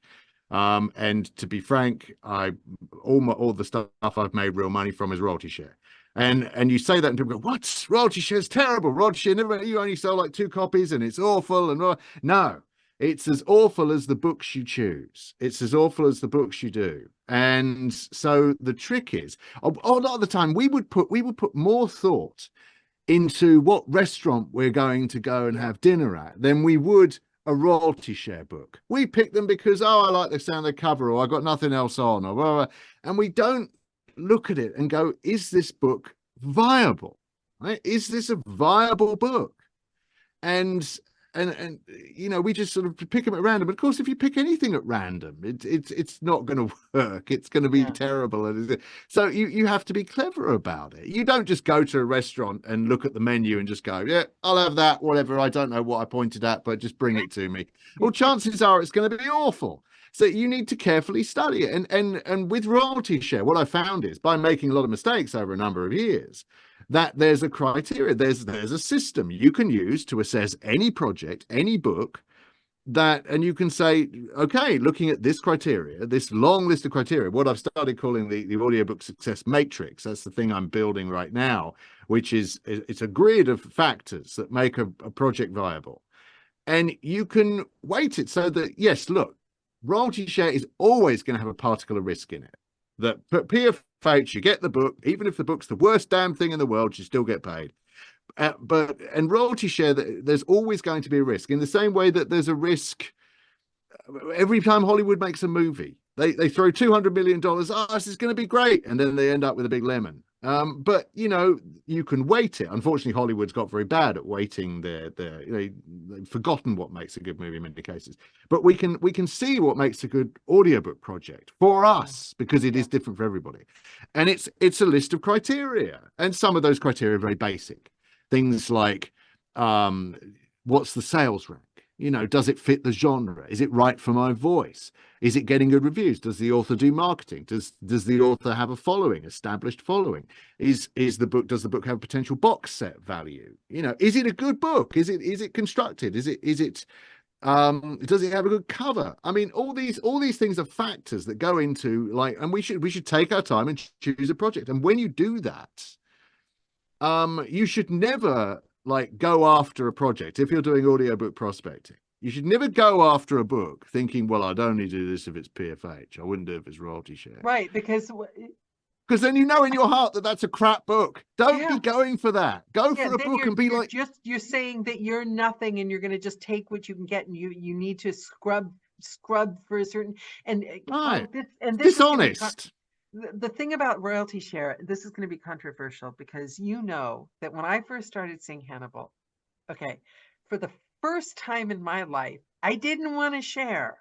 And to be frank, all the stuff I've made real money from is royalty share. And you say that and people go, what? Royalty share is terrible. Royalty share, you only sell like 2 copies and it's awful. And no, it's as awful as the books you choose. It's as awful as the books you do. And so the trick is, a lot of the time we would put more thought into what restaurant we're going to go and Yeah. have dinner at than we would a royalty share book. We pick them because, oh, I like the sound of the cover, or I got nothing else on, or blah, blah, blah. And we don't look at it and go, is this book viable? Right? Is this a viable book? And and you know, we just sort of pick them at random. Of course, if you pick anything at random, it's not going to work. It's going to be Yeah. terrible. And so you have to be clever about it. You don't just go to a restaurant and look at the menu and just go, yeah, I'll have that, whatever. I don't know what I pointed at, but just bring it to me. Well, chances are it's going to be awful. So you need to carefully study it. And with royalty share, what I found is, by making a lot of mistakes over a number of years, that there's a criteria, there's a system you can use to assess any project, any book, that, and you can say, okay, looking at this criteria, this long list of criteria, what I've started calling the audiobook success matrix. That's the thing I'm building right now, which is, it's a grid of factors that make a project viable. And you can weight it so that, yes, look, royalty share is always going to have a particle of risk in it. That PFH, you get the book, even if the book's the worst damn thing in the world, you still get paid. And royalty share, there's always going to be a risk, in the same way that there's a risk every time Hollywood makes a movie. They throw $200 million. Oh, this is going to be great, and then they end up with a big lemon. But you know, you can weight it. Unfortunately, Hollywood's got very bad at weighting they've forgotten what makes a good movie in many cases. But we can see what makes a good audiobook project for us, because it is different for everybody. And it's a list of criteria, and some of those criteria are very basic. Things like, what's the sales rank? You know, does it fit the genre? Is it right for my voice? Is it getting good reviews? Does the author do marketing? Does the author have a following, established following? Does the book have potential box set value? You know, is it a good book? Is it constructed? Does it have a good cover? I mean, all these things are factors that go into, like, and we should take our time and choose a project. And when you do that, you should never, like, go after a project. If you're doing audiobook prospecting, you should never go after a book thinking, well, I'd only do this if it's PFH. I wouldn't do it if it's royalty share. Right, because then you know in your heart that that's a crap book. Don't be going for that. Go for a book and be like, you're saying that you're nothing, and you're going to just take what you can get, and you need to scrub for a certain, and right. this dishonest. The thing about royalty share, this is going to be controversial, because you know that when I first started seeing Hannibal, okay, for the first time in my life, I didn't want to share.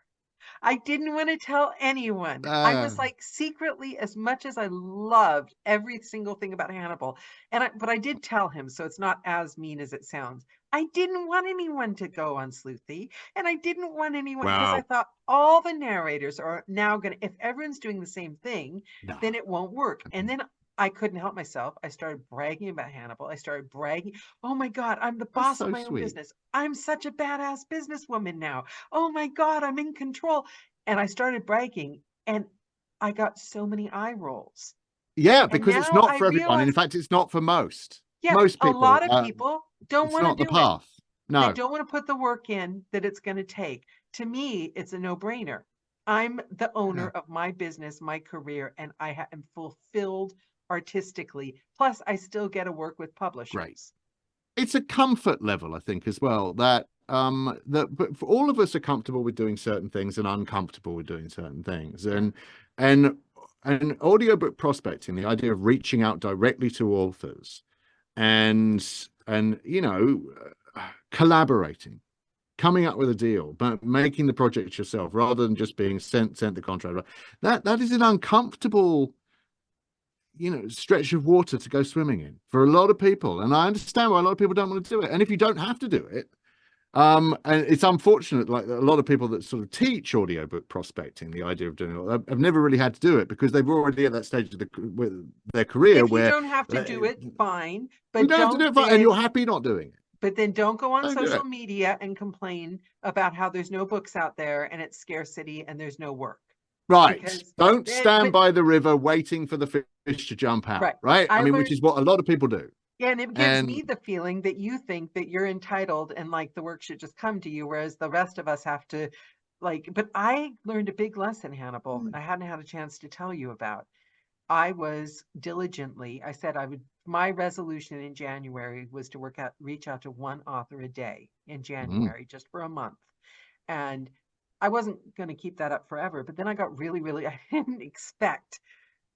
I didn't want to tell anyone. I was like, secretly, as much as I loved every single thing about Hannibal, but I did tell him, so it's not as mean as it sounds. I didn't want anyone to go on Sleuthy, and I didn't want anyone, because I thought all the narrators are now going to, if everyone's doing the same thing, then it won't work. And then I couldn't help myself. I started bragging about Hannibal. I started bragging. Oh my God, I'm the boss of my own business. I'm such a badass businesswoman now. Oh my God, I'm in control. And I started bragging, and I got so many eye rolls. Yeah, because it's not for everyone. And in fact, it's not for most. Yeah, most people, a lot of people don't want to do the path. it. No. They don't want to put the work in that it's going to take. To me, it's a no-brainer. I'm the owner of my business, my career, and I am fulfilled artistically. Plus, I still get to work with publishers. Great. It's a comfort level, I think, as well, that but for all of us are comfortable with doing certain things and uncomfortable with doing certain things. And audiobook prospecting, the idea of reaching out directly to authors and you know, collaborating, coming up with a deal, but making the project yourself rather than just being sent the contract, that is an uncomfortable, you know, stretch of water to go swimming in for a lot of people. And I understand why a lot of people don't want to do it. And if you don't have to do it, and it's unfortunate, like a lot of people that sort of teach audiobook prospecting, the idea of doing it, have never really had to do it, because they've already at that stage of their career where you don't have to do it, fine, but you don't have to do it, fine, and you're happy not doing it. But then don't go on social media and complain about how there's no books out there and it's scarcity and there's no work. Right. Don't stand by the river waiting for the fish to jump out. Right. I mean, which is what a lot of people do. Yeah, and it gives me the feeling that you think that you're entitled and like the work should just come to you, whereas the rest of us have to, like, but I learned a big lesson, Hannibal, I hadn't had a chance to tell you about. I was diligently, I said my resolution in January was to reach out to one author a day in January, just for a month. And I wasn't going to keep that up forever, but then I got really, I didn't expect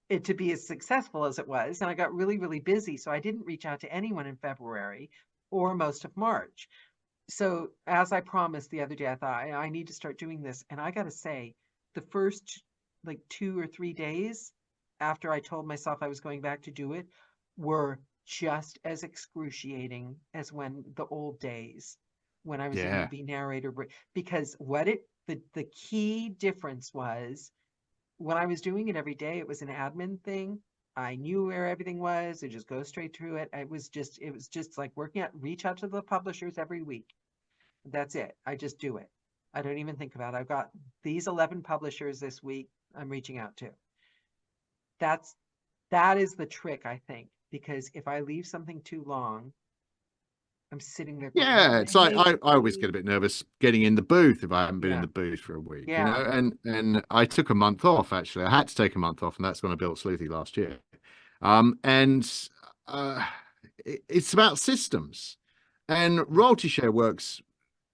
it to be as successful as it was. And I got really busy. So I didn't reach out to anyone in February or most of March. So as I promised the other day, I thought I need to start doing this. And I got to say, the first like 2 or 3 days after I told myself I was going back to do it were just as excruciating as when the old days when I was in Yeah. the narrator, because what it the key difference was when I was doing it every day, it was an admin thing. I knew where everything was. I just go straight through it. It was just like reach out to the publishers every week. That's it. I just do it. I don't even think about it. I've got these 11 publishers this week I'm reaching out to. That's that is the trick, I think, because if I leave something too long, I'm sitting there going, what Yeah, am it's I like made to I always get do? a bit nervous getting in the booth if I haven't been in Yeah. the booth for a week, you Yeah. know. And I took a month off actually. I had to take a month off, and that's when I built Sleuthy last year. And uh, it's about systems, and royalty share works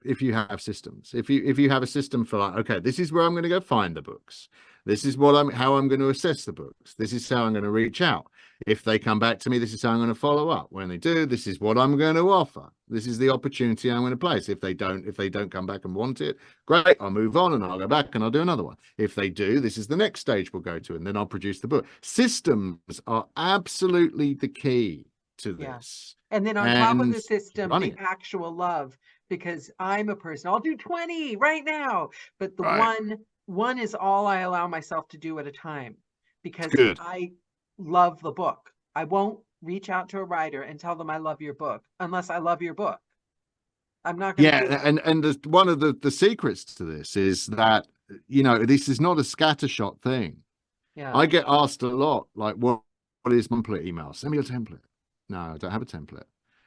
if you have systems. If you have a system for like, okay, this is where I'm going to go find the books. This is what I'm how I'm going to assess the books. This is how I'm going to reach out. If they come back to me, this is how I'm going to follow up. When they do, this is what I'm going to offer. This is the opportunity I'm going to place. If they don't come back and want it, great, I'll move on and I'll go back and I'll do another one. If they do, this is the next stage we'll go to, and then I'll produce the book. Systems are absolutely the key to Yeah. this, And then on top of and the system, running the it. actual love, because I'm a person, I'll do 20 right now. But the Right. one is all I allow myself to do at a time It's because good. I love the book. I won't reach out to a writer and tell them I love your book unless I love your book. I'm not going to do Yeah, it. and one of the secrets to this is that this is not a scattershot thing. Yeah. I get asked a lot, like, what is template email? Send me a template. No, I don't have a template.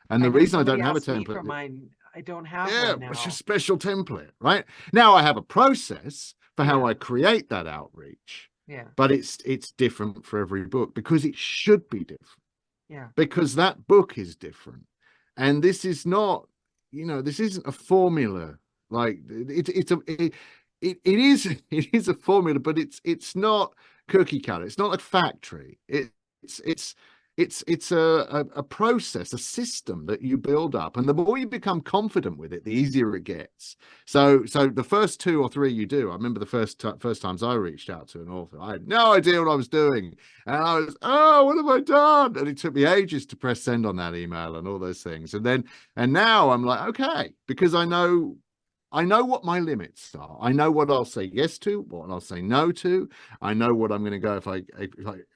And I the know reason I somebody don't have a asked me for template, mine. I don't have yeah, one it's your now. special template, right? Now I have a process for how Yeah. I create that outreach, Yeah. but it's different for every book because it should be different Yeah. because that book is different. And this is not, this isn't a formula. Like it is it is a formula, but it's not cookie cutter. It's not a factory. It's a process, a system that you build up, and the more you become confident with it, the easier it gets. So the first two or three you do, I remember the first times I reached out to an author, I had no idea what I was doing, and I was, oh, what have I done? And it took me ages to press send on that email and all those things, and now I'm like, okay, because I know what my limits are. I know what I'll say yes to, what I'll say no to. I know what I'm going to go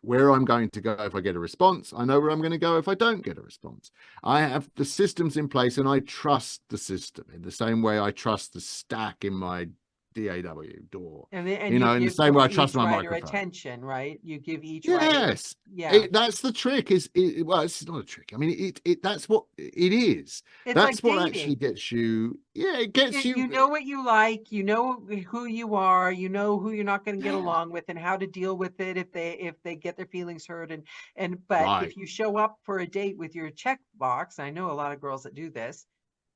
where I'm going to go if I get a response. I know where I'm going to go if I don't get a response. I have the systems in place, and I trust the system in the same way I trust the stack in my DAW door. And you In the give same way I trust each my writer microphone. attention, right? You give each writer, Yes, yeah. that's the trick. Well, it's not a trick. I mean, it that's what it is. It's like That's what actually dating. gets you. Yeah, it gets you. You know what you like, you know who you are, you know who you're not going to get Yeah, along with and how to deal with it if they get their feelings hurt and but right. if you show up for a date with your checkbox, I know a lot of girls that do this,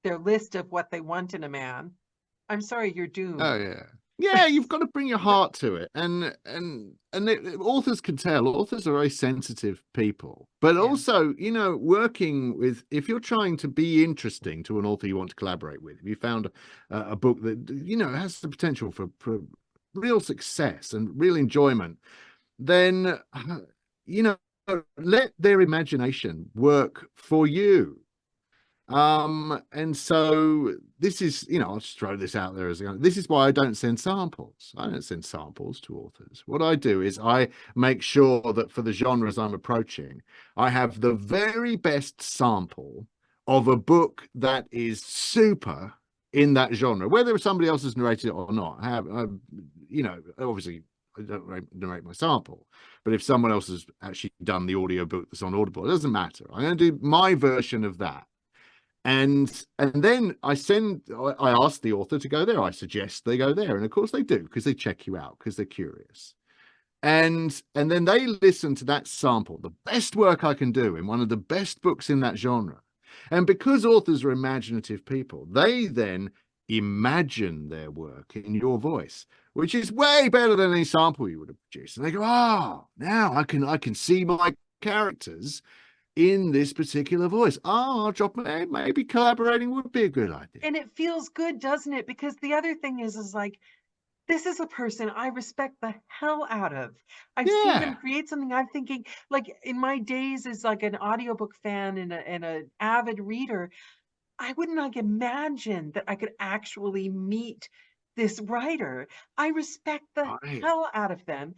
their list of what they want in a man, I'm sorry, you're Oh doomed. yeah. Yeah, you've got to bring your heart to it, authors can tell. Authors are very sensitive people, but Yeah. also, working with if you're trying to be interesting to an author you want to collaborate with, if you found a book that has the potential for real success and real enjoyment, then you know let their imagination work for you. And so this is, I'll just throw this out there this is why I don't send samples. I don't send samples to authors. What I do is I make sure that for the genres I'm approaching, I have the very best sample of a book that is super in that genre, whether somebody else has narrated it or not. Obviously I don't narrate my sample, but if someone else has actually done the audiobook that's on Audible, it doesn't matter. I'm going to do my version of that, and then I ask the author to go there. I suggest they go there, and of course they do because they check you out because they're curious. And then they listen to that sample, the best work I can do in one of the best books in that genre. And because authors are imaginative people, they then imagine their work in your voice, which is way better than any sample you would have produced. And they go, oh, now I can see my characters in this particular voice. Oh, I'll drop maybe collaborating would be a good idea. And it feels good, doesn't it? Because the other thing is like, this is a person I respect the hell out of. I've seen them Yeah. create something. I'm thinking, like, in my days as like an audiobook fan and a avid reader, I wouldn't like imagine that I could actually meet this writer. I respect the Right. hell out of them.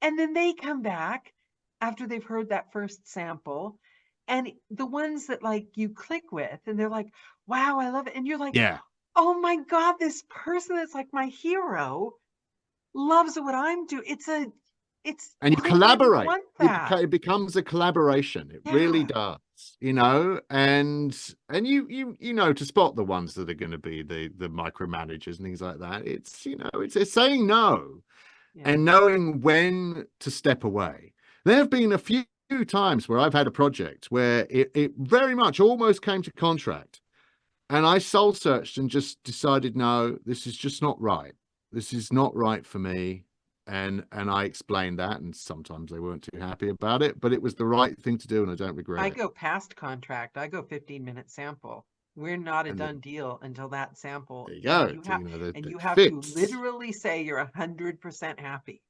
And then they come back after they've heard that first sample. And the ones that like you click with, and they're like, wow, I love it. And you're like, Yeah. oh my God, this person that's like my hero loves what I'm doing. It's, And you who wouldn't collaborate. want that? It becomes a collaboration. It really Yeah. does, and you know to spot the ones that are going to be the micromanagers and things like that. It's saying no Yeah. and knowing when to step away. There have been a few times where I've had a project where it very much almost came to contract, and I soul searched and just decided, no, this is just not right. This is not right for me. And I explained that, and sometimes they weren't too happy about it, but it was the right thing to do, and I don't regret I it. go past contract. I go 15-minute sample. We're not a And done deal until that sample. there you And go. you So, have that and you it have to fits. literally say you're 100% happy.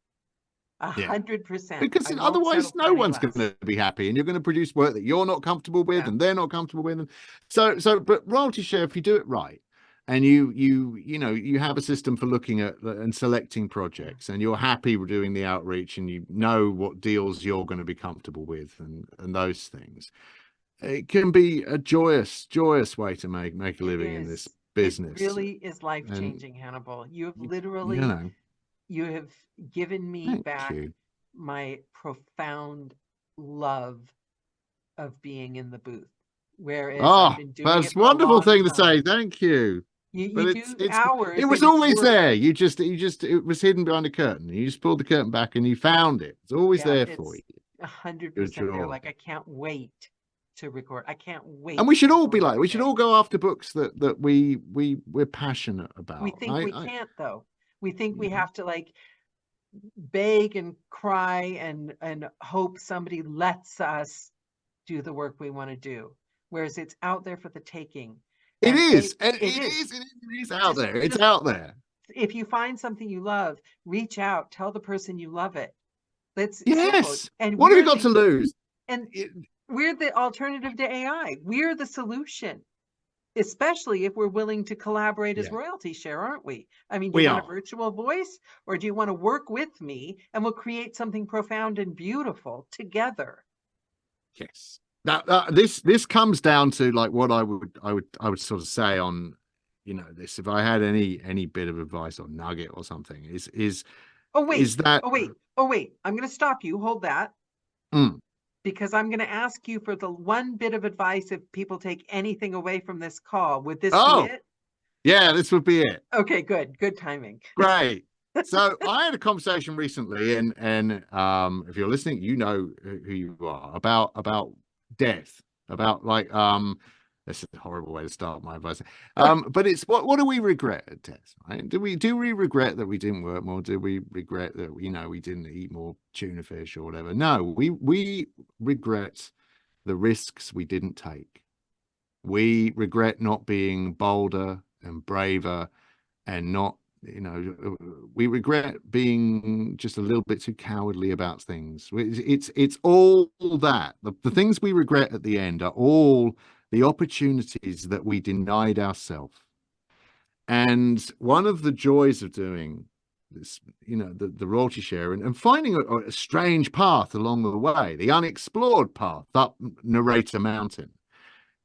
Yeah. 100%. Because I won't otherwise settle for no any one's going less. to be happy, and you're going to produce work that you're not comfortable with Yeah. and they're not comfortable with. And but royalty share, if you do it right, and you have a system for looking at and selecting Yeah. projects, and you're happy with doing the outreach, and you know what deals you're going to be comfortable with, and those things, it can be a joyous way to make a It living in this is. It business. really is life And changing, Hannibal. You have you, literally, know you have given me thank back you. my profound love of being in the booth. Whereas I've Oh, been doing it that's a for a wonderful long thing to say. time. Thank you. You But do it hours was and it's always work. there. You just it was hidden behind a curtain. You just pulled the curtain back and you found it. It's always Yeah, there for it's you. a hundred Your percent there. joy. Like I can't wait to record. I can't And we wait should to all go be in like, every we should day. all go after books that we're passionate We about. think we can't though. We think we Mhm. have to like beg and cry and hope somebody lets us do the work we want to do. Whereas it's out there for the taking. It And is. And it is. it is out Just there. It's just out there. if you find something you love, reach out, tell the person you love it. That's simple. Yes. What have you got to lose? And It- we're the alternative to AI. We're the solution, especially if we're willing to collaborate as yeah, royalty share, aren't we? I mean, do you we want a are. virtual voice or do you want to work with me and we'll create something profound and beautiful together? Yes. Now, this comes down to like what I would sort of say on, this. If I had any bit of advice or nugget or something, Oh, is wait. that Oh, wait. Oh, wait. I'm going to stop you. Hold that. mm, Because I'm going to ask you for the one bit of advice if people take anything away from this call. Would this be oh it? yeah, this would be it. Okay, good. Good timing. Great. So I had a conversation recently, and if you're listening, you know who you are about death, about like this is a horrible way to start my advice. But it's what do we regret at death, right? Do we regret that we didn't work more? Do we regret that we didn't eat more tuna fish or whatever? No, we regret the risks we didn't take. We regret not being bolder and braver and not, we regret being just a little bit too cowardly about things. It's all that. The things we regret at the end are all the opportunities that we denied ourselves. And one of the joys of doing this, the royalty share and finding a strange path along the way, the unexplored path up Narrator Mountain,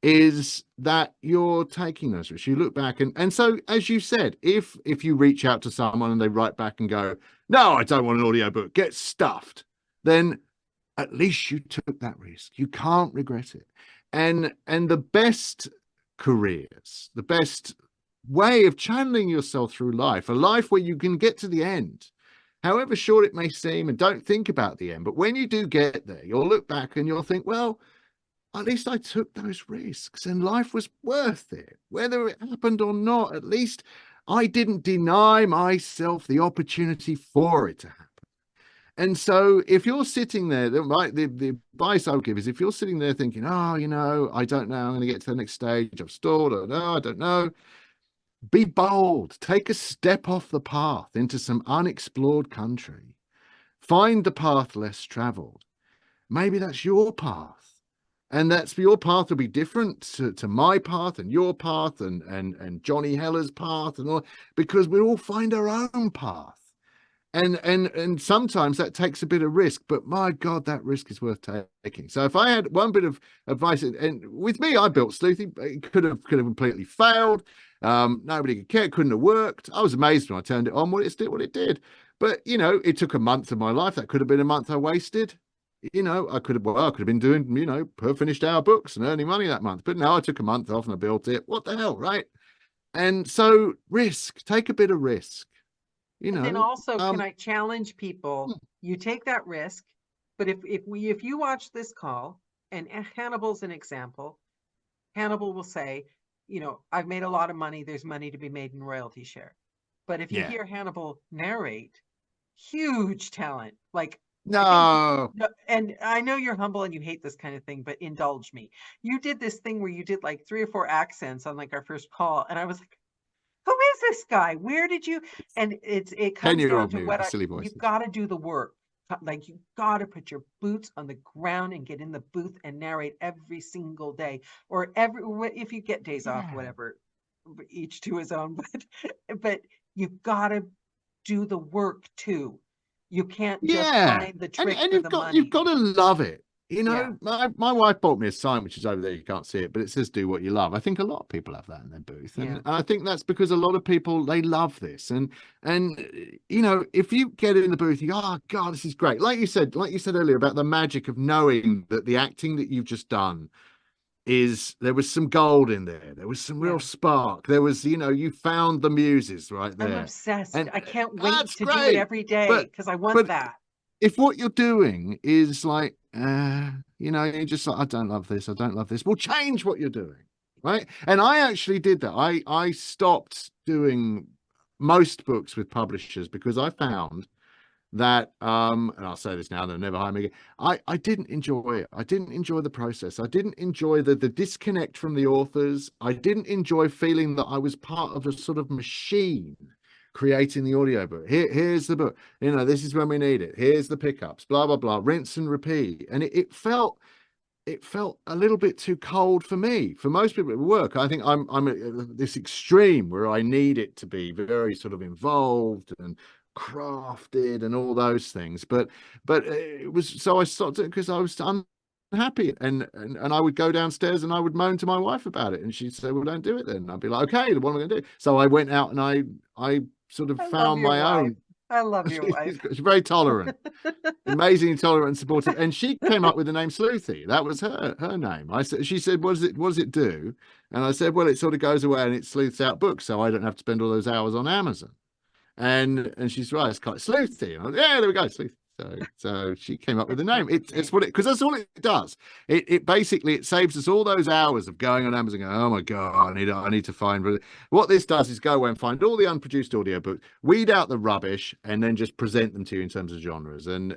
is that you're taking those risks. You look back and so as you said, if you reach out to someone and they write back and go, no, I don't want an audiobook, get stuffed, then at least you took that risk. You can't regret it. And the best careers, the best way of channeling yourself through life, a life where you can get to the end, however short it may seem, and don't think about the end. But when you do get there, you'll look back and you'll think, well, at least I took those risks and life was worth it. Whether it happened or not, at least I didn't deny myself the opportunity for it to happen. And so if you're sitting there, the advice I would give is if you're sitting there thinking, oh, I don't know, I'm going to get to the next stage, I've stalled, I don't know. Be bold, take a step off the path into some unexplored country. Find the path less traveled. Maybe that's your path. And that's your path will be different to my path and your path and Johnny Heller's path and all, because we all find our own path. And sometimes that takes a bit of risk, but my God, that risk is worth taking. So if I had one bit of advice, and with me, I built Sleuthy, it could have completely failed. Nobody could care, couldn't have worked. I was amazed when I turned it on, what it did. But it took a month of my life. That could have been a month I wasted. I could have been doing, per finished hour books and earning money that month. But no, I took a month off and I built it. What the hell, right? And so take a bit of risk. And then also, can um, I challenge people? You take that risk, but if you watch this call, and Hannibal's an example, Hannibal will say, I've made a lot of money. There's money to be made in royalty share. But if you yeah. hear Hannibal narrate, huge talent. Like, I think, No. and I know you're humble and you hate this kind of thing, but indulge me. You did this thing where you did like 3 or 4 accents on like our first call, and I was like, who is this guy? Where did you? And it comes down 10-year-old to me with what the silly you've voices. got to do the work. Like, you got to put your boots on the ground and get in the booth and narrate every single day, or if you get days off, Yeah. whatever, each to his own. But you've got to do the work too. You can't just Yeah. find the And trick for you've the got money. to love it. Yeah, My wife bought me a sign which is over there. You can't see it, but it says "Do what you love." I think a lot of people have that in their booth, yeah. and I think that's because a lot of people they love this. And if you get in the booth, you go, "Oh God, this is great." Like you said earlier about the magic of knowing that the acting that you've just done there was some gold in there. There was some real Yeah. spark. There was, you found the muses right I'm there, obsessed. and I can't wait that's to do it great. every day But because I want but that. if what you're doing is like, you're just like, I don't love this, I don't love this. Well, change what you're doing, right? And I actually did that. I stopped doing most books with publishers because I found that and I'll say this now, they'll never hire me again. I didn't enjoy it. I didn't enjoy the process. I didn't enjoy the disconnect from the authors. I didn't enjoy feeling that I was part of a sort of machine creating the audiobook. Here's the book. This is when we need it. Here's the pickups, blah blah blah, rinse and repeat. And it felt a little bit too cold for me. For most people at work, I think I'm at this extreme where I need it to be very sort of involved and crafted and all those things. But it was, so I stopped it because I was unhappy, and I would go downstairs and I would moan to my wife about it, and she'd say, "Well, don't do it then." And I'd be like, "Okay, what am I going to do?" So I went out and I sort of I love found your my wife. own. I love your wife. She's very tolerant, amazingly tolerant and supportive, and she came up with the name Sleuthy. That was her name. She said, what does it do?" And I said, "Well, it sort of goes away and it sleuths out books, so I don't have to spend all those hours on Amazon." And she's right, it's quite Sleuthy. And I was, yeah, there we go, Sleuthy. So she came up with It's the name. It's what because that's all it does. It basically it saves us all those hours of going on Amazon going, "Oh my God, I need to find." What this does is go away and find all the unproduced audiobooks, weed out the rubbish, and then just present them to you in terms of genres. And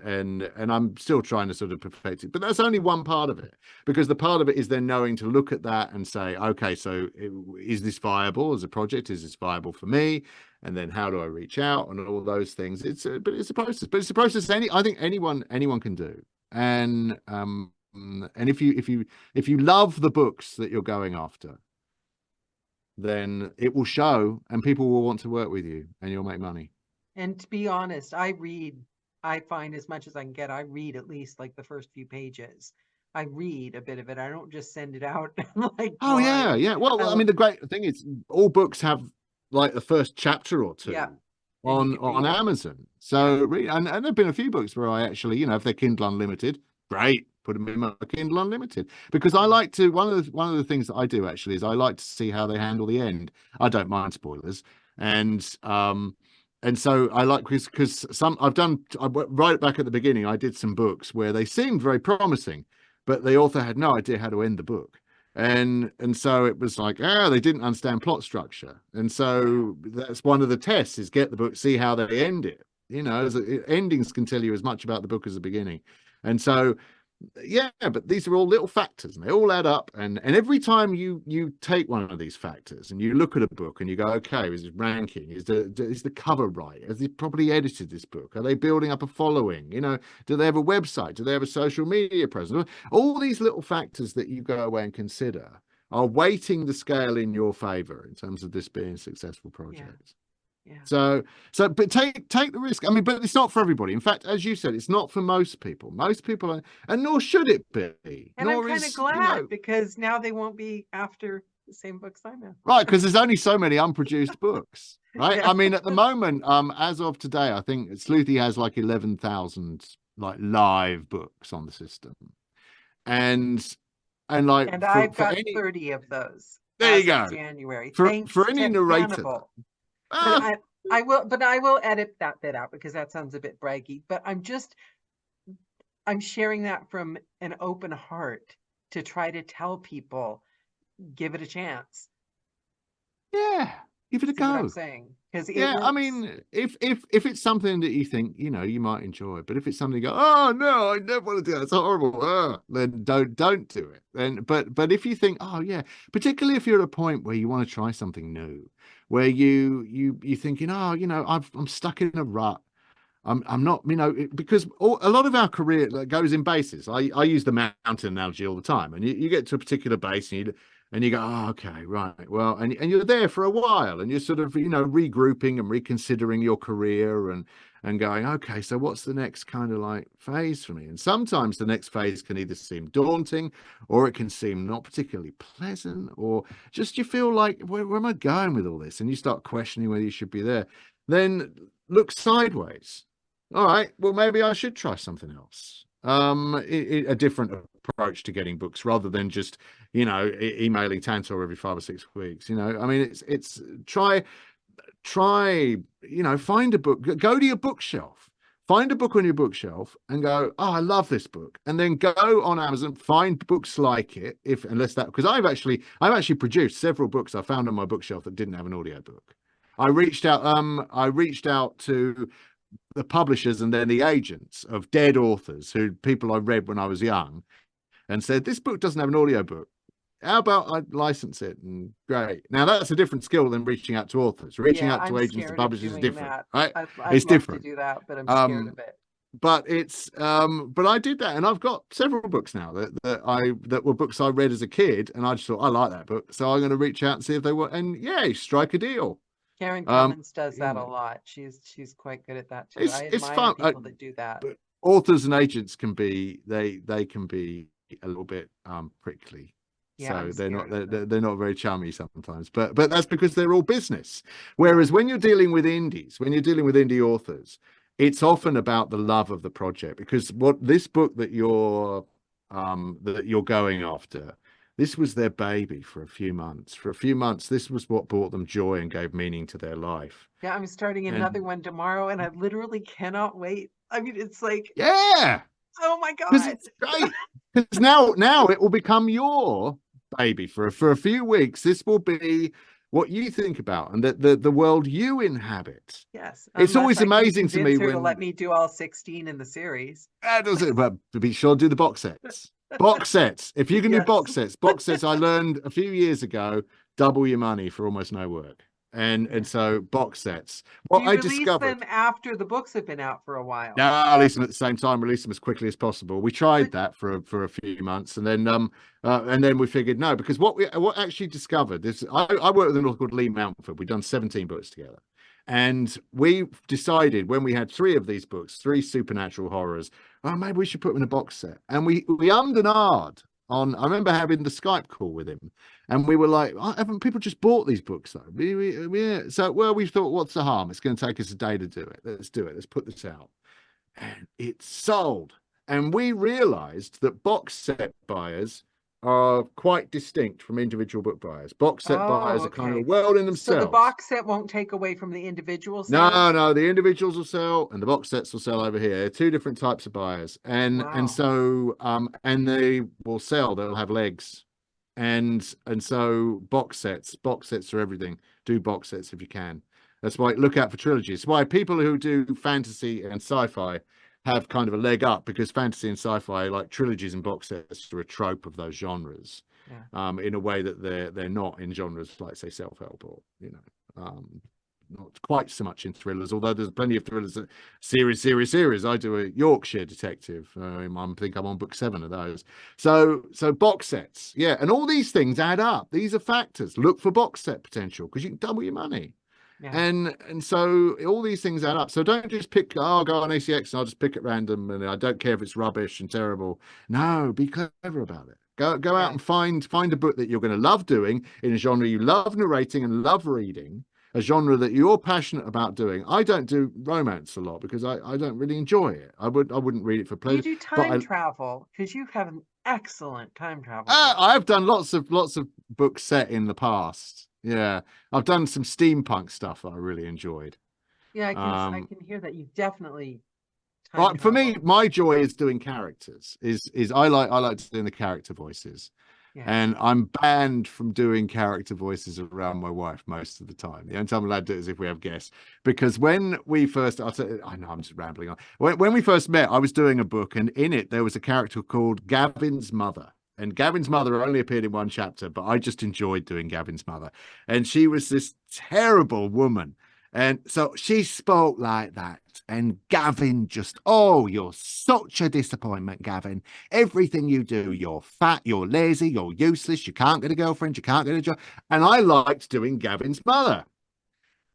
I'm still trying to sort of perfect it, but that's only one part of it, because the part of it is then knowing to look at that and say, okay, so is this viable as a project? Is this viable for me? And then how do I reach out and all those things? But it's a process. But it's a process I think anyone can do. And if you love the books that you're going after, then it will show, and people will want to work with you, and you'll make money. And to be honest, I find as much as I can get, I read at least like the first few pages. I read a bit of it. I don't just send it out like Oh yeah, blind. yeah. Well, I I, mean, the great thing is all books have like the first chapter or yeah, two and you can on read it. Amazon. Yeah. So and there've been a few books where I actually, if they're Kindle Unlimited, great, put them in my Kindle Unlimited, because I Mm. like to. One of the things that I do actually is I like to see how they handle the end. I don't mind spoilers, and so I like, because right back at the beginning, I did some books where they seemed very promising, but the author had no idea how to end the book. And so it was like, they didn't understand plot structure. And Yeah. so that's one of the tests, is get the book, see how they end it. You know, endings can tell you as much about the book as the beginning. And so, yeah, but these are all little factors and they all add up. And every time you take one of these factors and you look at a book and you go, okay, is it ranking? Is the cover right? Has they properly edited this book? Are they building up a following? You know, do they have a website? Do they have a social media presence? All these little factors that you go away and consider are weighting the scale in your favor in terms of this being a successful project. Yeah. But take the risk. I mean, but it's not for everybody. In fact, as you said, it's not for most people. Most people are, and nor should it be. And I'm kind of glad because now they won't be after the same books I'm in. Right, because there's only so many unproduced books, right? Yeah. I mean, at the moment, as of today, I think Sleuthy has like 11,000 like live books on the system, and I've got 30 of those. There you go. January. For any narrator. Hannibal. But I will edit that bit out because that sounds a bit braggy. But I'm sharing that from an open heart to try to tell people, give it a chance. Yeah, give it a go. What I'm saying, because I mean, if it's something that you think you might enjoy, but if it's something you go, oh no, I never want to do that, it's horrible, then don't do it. Then, but if you think, oh yeah, particularly if you're at a point where you want to try something new, where you're thinking, oh, I'm stuck in a rut. I'm not, because a lot of our career goes in bases. I use the mountain analogy all the time, and you get to a particular base and you go, oh, okay, right. Well, and you're there for a while and you're sort of, regrouping and reconsidering your career and going, okay, so what's the next kind of like phase for me? And sometimes the next phase can either seem daunting or it can seem not particularly pleasant, or just you feel like, where am I going with all this? And you start questioning whether you should be there. Then look sideways. All right, well, maybe I should try something else. A different approach to getting books rather than just emailing Tantor every 5 or 6 weeks. I mean, it's try find a book, go to your bookshelf, find a book on your bookshelf and go, oh, I love this book, and then go on Amazon, find books like it, because I've actually produced several books I found on my bookshelf that didn't have an audiobook. I reached out to the publishers and then the agents of dead authors, people I read when I was young, and said, this book doesn't have an audiobook. How about I license it? And great. Now that's a different skill than reaching out to authors. Reaching out to agents and publishers is different, right? It's different to do that, but I'm scared of it. But it's but I did that, and I've got several books now that were books I read as a kid, and I just thought I like that book, so I'm going to reach out and see if they were, and strike a deal. Karen Cummins does that a lot. She's quite good at that too. I admire people that do that. But authors and agents can be they can be a little bit prickly. Yeah, so they're not very chummy sometimes. But that's because they're all business. Whereas when you're dealing with indies, when you're dealing with indie authors, it's often about the love of the project. Because what this book that you're going after, this was their baby for a few months. For a few months, this was what brought them joy and gave meaning to their life. Yeah, I'm starting another one tomorrow, and I literally cannot wait. I mean, it's like, yeah, oh my god, because it's great. Because now it will become your baby for a few weeks. This will be what you think about and the world you inhabit. Yes, it's always amazing to me when let me do all 16 in the series. But be sure to do the box sets. Box sets. If you can do box sets, I learned a few years ago, double your money for almost no work. And so box sets. What I discovered them after the books have been out for a while. No, I release them at the same time. Release them as quickly as possible. We tried that for a few months, and then we figured no, because what actually discovered this. I worked with an author called Lee Mountford. We've done 17 books together. And we decided when we had 3 of these books, 3 supernatural horrors, oh, maybe we should put them in a box set. And we ummed and ahed on. I remember having the Skype call with him, and we were like, oh, haven't people just bought these books though? Yeah. So, well, we thought, what's the harm? It's going to take us a day to do it. Let's do it. Let's put this out. And it sold. And we realized that box set buyers are quite distinct from individual book buyers. Box set buyers are kind of a world in themselves. So the box set won't take away from the individual sales? No, the individuals will sell and the box sets will sell over here. They're 2 different types of buyers. And so they will sell, they'll have legs. And so box sets are everything. Do box sets if you can. That's why look out for trilogies. It's why people who do fantasy and sci-fi have kind of a leg up, because fantasy and sci-fi, like trilogies and box sets, are a trope of those genres, Yeah. in a way that they're not in genres like, say, self-help, or not quite so much in thrillers. Although there's plenty of thrillers, series. I do a Yorkshire detective. I think I'm on book 7 of those. So box sets, yeah, and all these things add up. These are factors. Look for box set potential, because you can double your money. Yeah. And so all these things add up. So don't just pick, oh, I'll go on ACX and I'll just pick at random and I don't care if it's rubbish and terrible. No, be clever about it. Go out and find a book that you're going to love doing in a genre you love narrating and love reading, a genre that you're passionate about doing. I don't do romance a lot because I don't really enjoy it. I wouldn't read it for pleasure. You do time travel, because you have an excellent time travel. I've done lots of books set in the past. Yeah, I've done some steampunk stuff that I really enjoyed. Yeah, I can hear that you definitely. But for me, my joy is doing characters. I like doing the character voices. Yeah. And I'm banned from doing character voices around my wife most of the time. The only time I'm allowed to do it is if we have guests. Because when we first, I know I'm just rambling on. When we first met, I was doing a book, and in it there was a character called Gavin's mother. And Gavin's mother only appeared in one chapter, but I just enjoyed doing Gavin's mother. And she was this terrible woman. And so she spoke like that. And Gavin just, oh, you're such a disappointment, Gavin. Everything you do, you're fat, you're lazy, you're useless, you can't get a girlfriend, you can't get a job. And I liked doing Gavin's mother.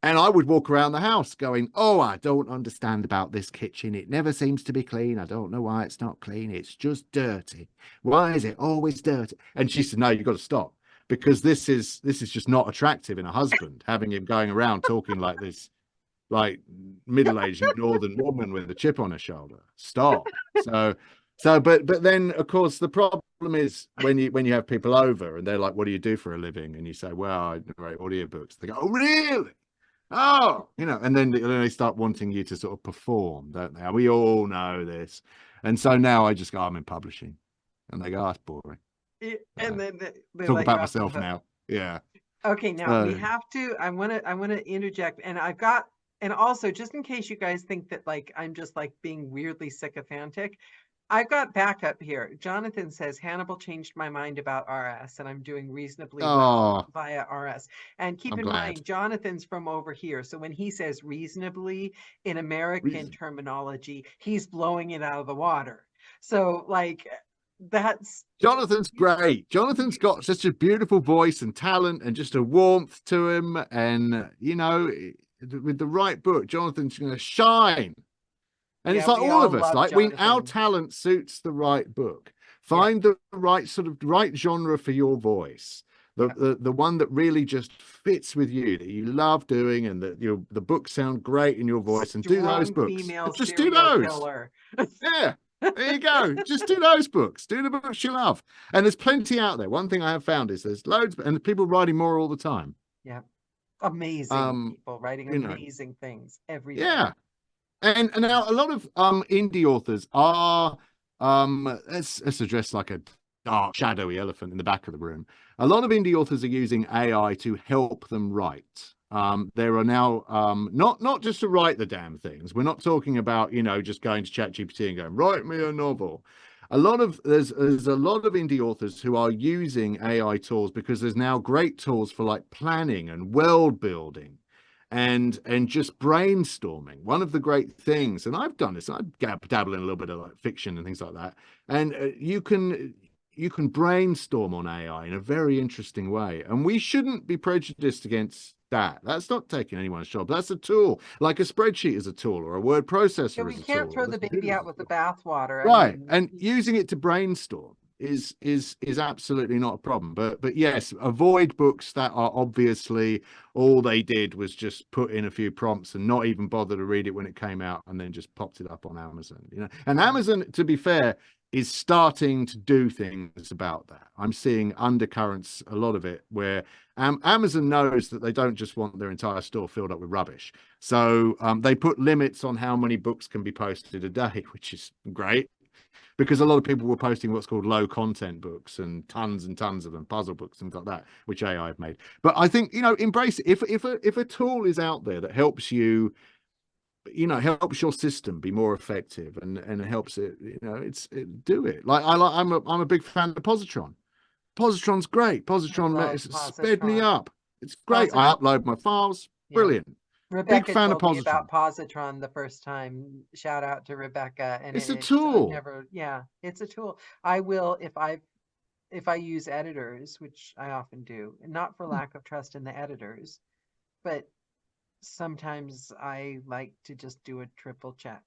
And I would walk around the house going, oh, I don't understand about this kitchen. It never seems to be clean. I don't know why it's not clean. It's just dirty. Why is it always dirty? And she said, no, you've got to stop, because this is just not attractive in a husband, having him going around talking like this, like middle-aged northern woman with a chip on her shoulder. Stop. But then of course the problem is when you have people over and they're like, what do you do for a living? And you say, well, I write audiobooks. They go, oh, really? Oh, and then they start wanting you to sort of perform, don't they? We all know this. And so now I just go, I'm in publishing. And they go, oh, that's boring. And then they talk about myself now. Yeah. Okay, now we have to, I want to interject, and and also, just in case you guys think that like I'm just like being weirdly sycophantic, I've got backup here. Jonathan says Hannibal changed my mind about RS, and I'm doing reasonably well via RS. And keep in mind, Jonathan's from over here, so when he says reasonably in American terminology, he's blowing it out of the water. So like that's Jonathan's great. Jonathan's got such a beautiful voice and talent and just a warmth to him, and with the right book, Jonathan's going to shine. And it's like all of us, like our talent suits the right book. Find the right sort of right genre for your voice, the one that really just fits with you, that you love doing, and that the books sound great in your voice. And do those books. Just do those. Yeah, there you go. Just do those books. Do the books you love. And there's plenty out there. One thing I have found is there's loads, and people writing more all the time. Yeah, amazing people writing amazing things every day. Yeah. And now a lot of indie authors are let's address like a dark shadowy elephant in the back of the room. A lot of indie authors are using AI to help them write. There are now not just to write the damn things. We're not talking about just going to ChatGPT and going, write me a novel. There's a lot of indie authors who are using AI tools, because there's now great tools for like planning and world building and just brainstorming. One of the great things, and I've done this, I dabble in a little bit of like fiction and things like that, and you can brainstorm on AI in a very interesting way, and we shouldn't be prejudiced against that. That's not taking anyone's job. That's a tool, like a spreadsheet is a tool, or a word processor. We can't throw the baby out with the bathwater, right? And using it to brainstorm is absolutely not a problem. But yes, avoid books that are obviously all they did was just put in a few prompts and not even bother to read it when it came out, and then just popped it up on Amazon. And Amazon, to be fair, is starting to do things about that. I'm seeing undercurrents, a lot of it, where Amazon knows that they don't just want their entire store filled up with rubbish. So they put limits on how many books can be posted a day, which is great. because a lot of people were posting what's called low content books and tons of them, puzzle books, things like that, which AI have made. But I think, embrace it. If a tool is out there that helps you, helps your system be more effective, and it helps it, do it. I'm a big fan of Positron. Positron's great. I Positron love sped me positron. up. It's great. I upload my files. Yeah. Brilliant. Big Rebecca fan of told me Positron. about positron the first time. Shout out to Rebecca. And It's a I've tool. never, yeah, it's a tool. I will, if I use editors, which I often do, and not for lack of trust in the editors, but sometimes I like to just do a triple check.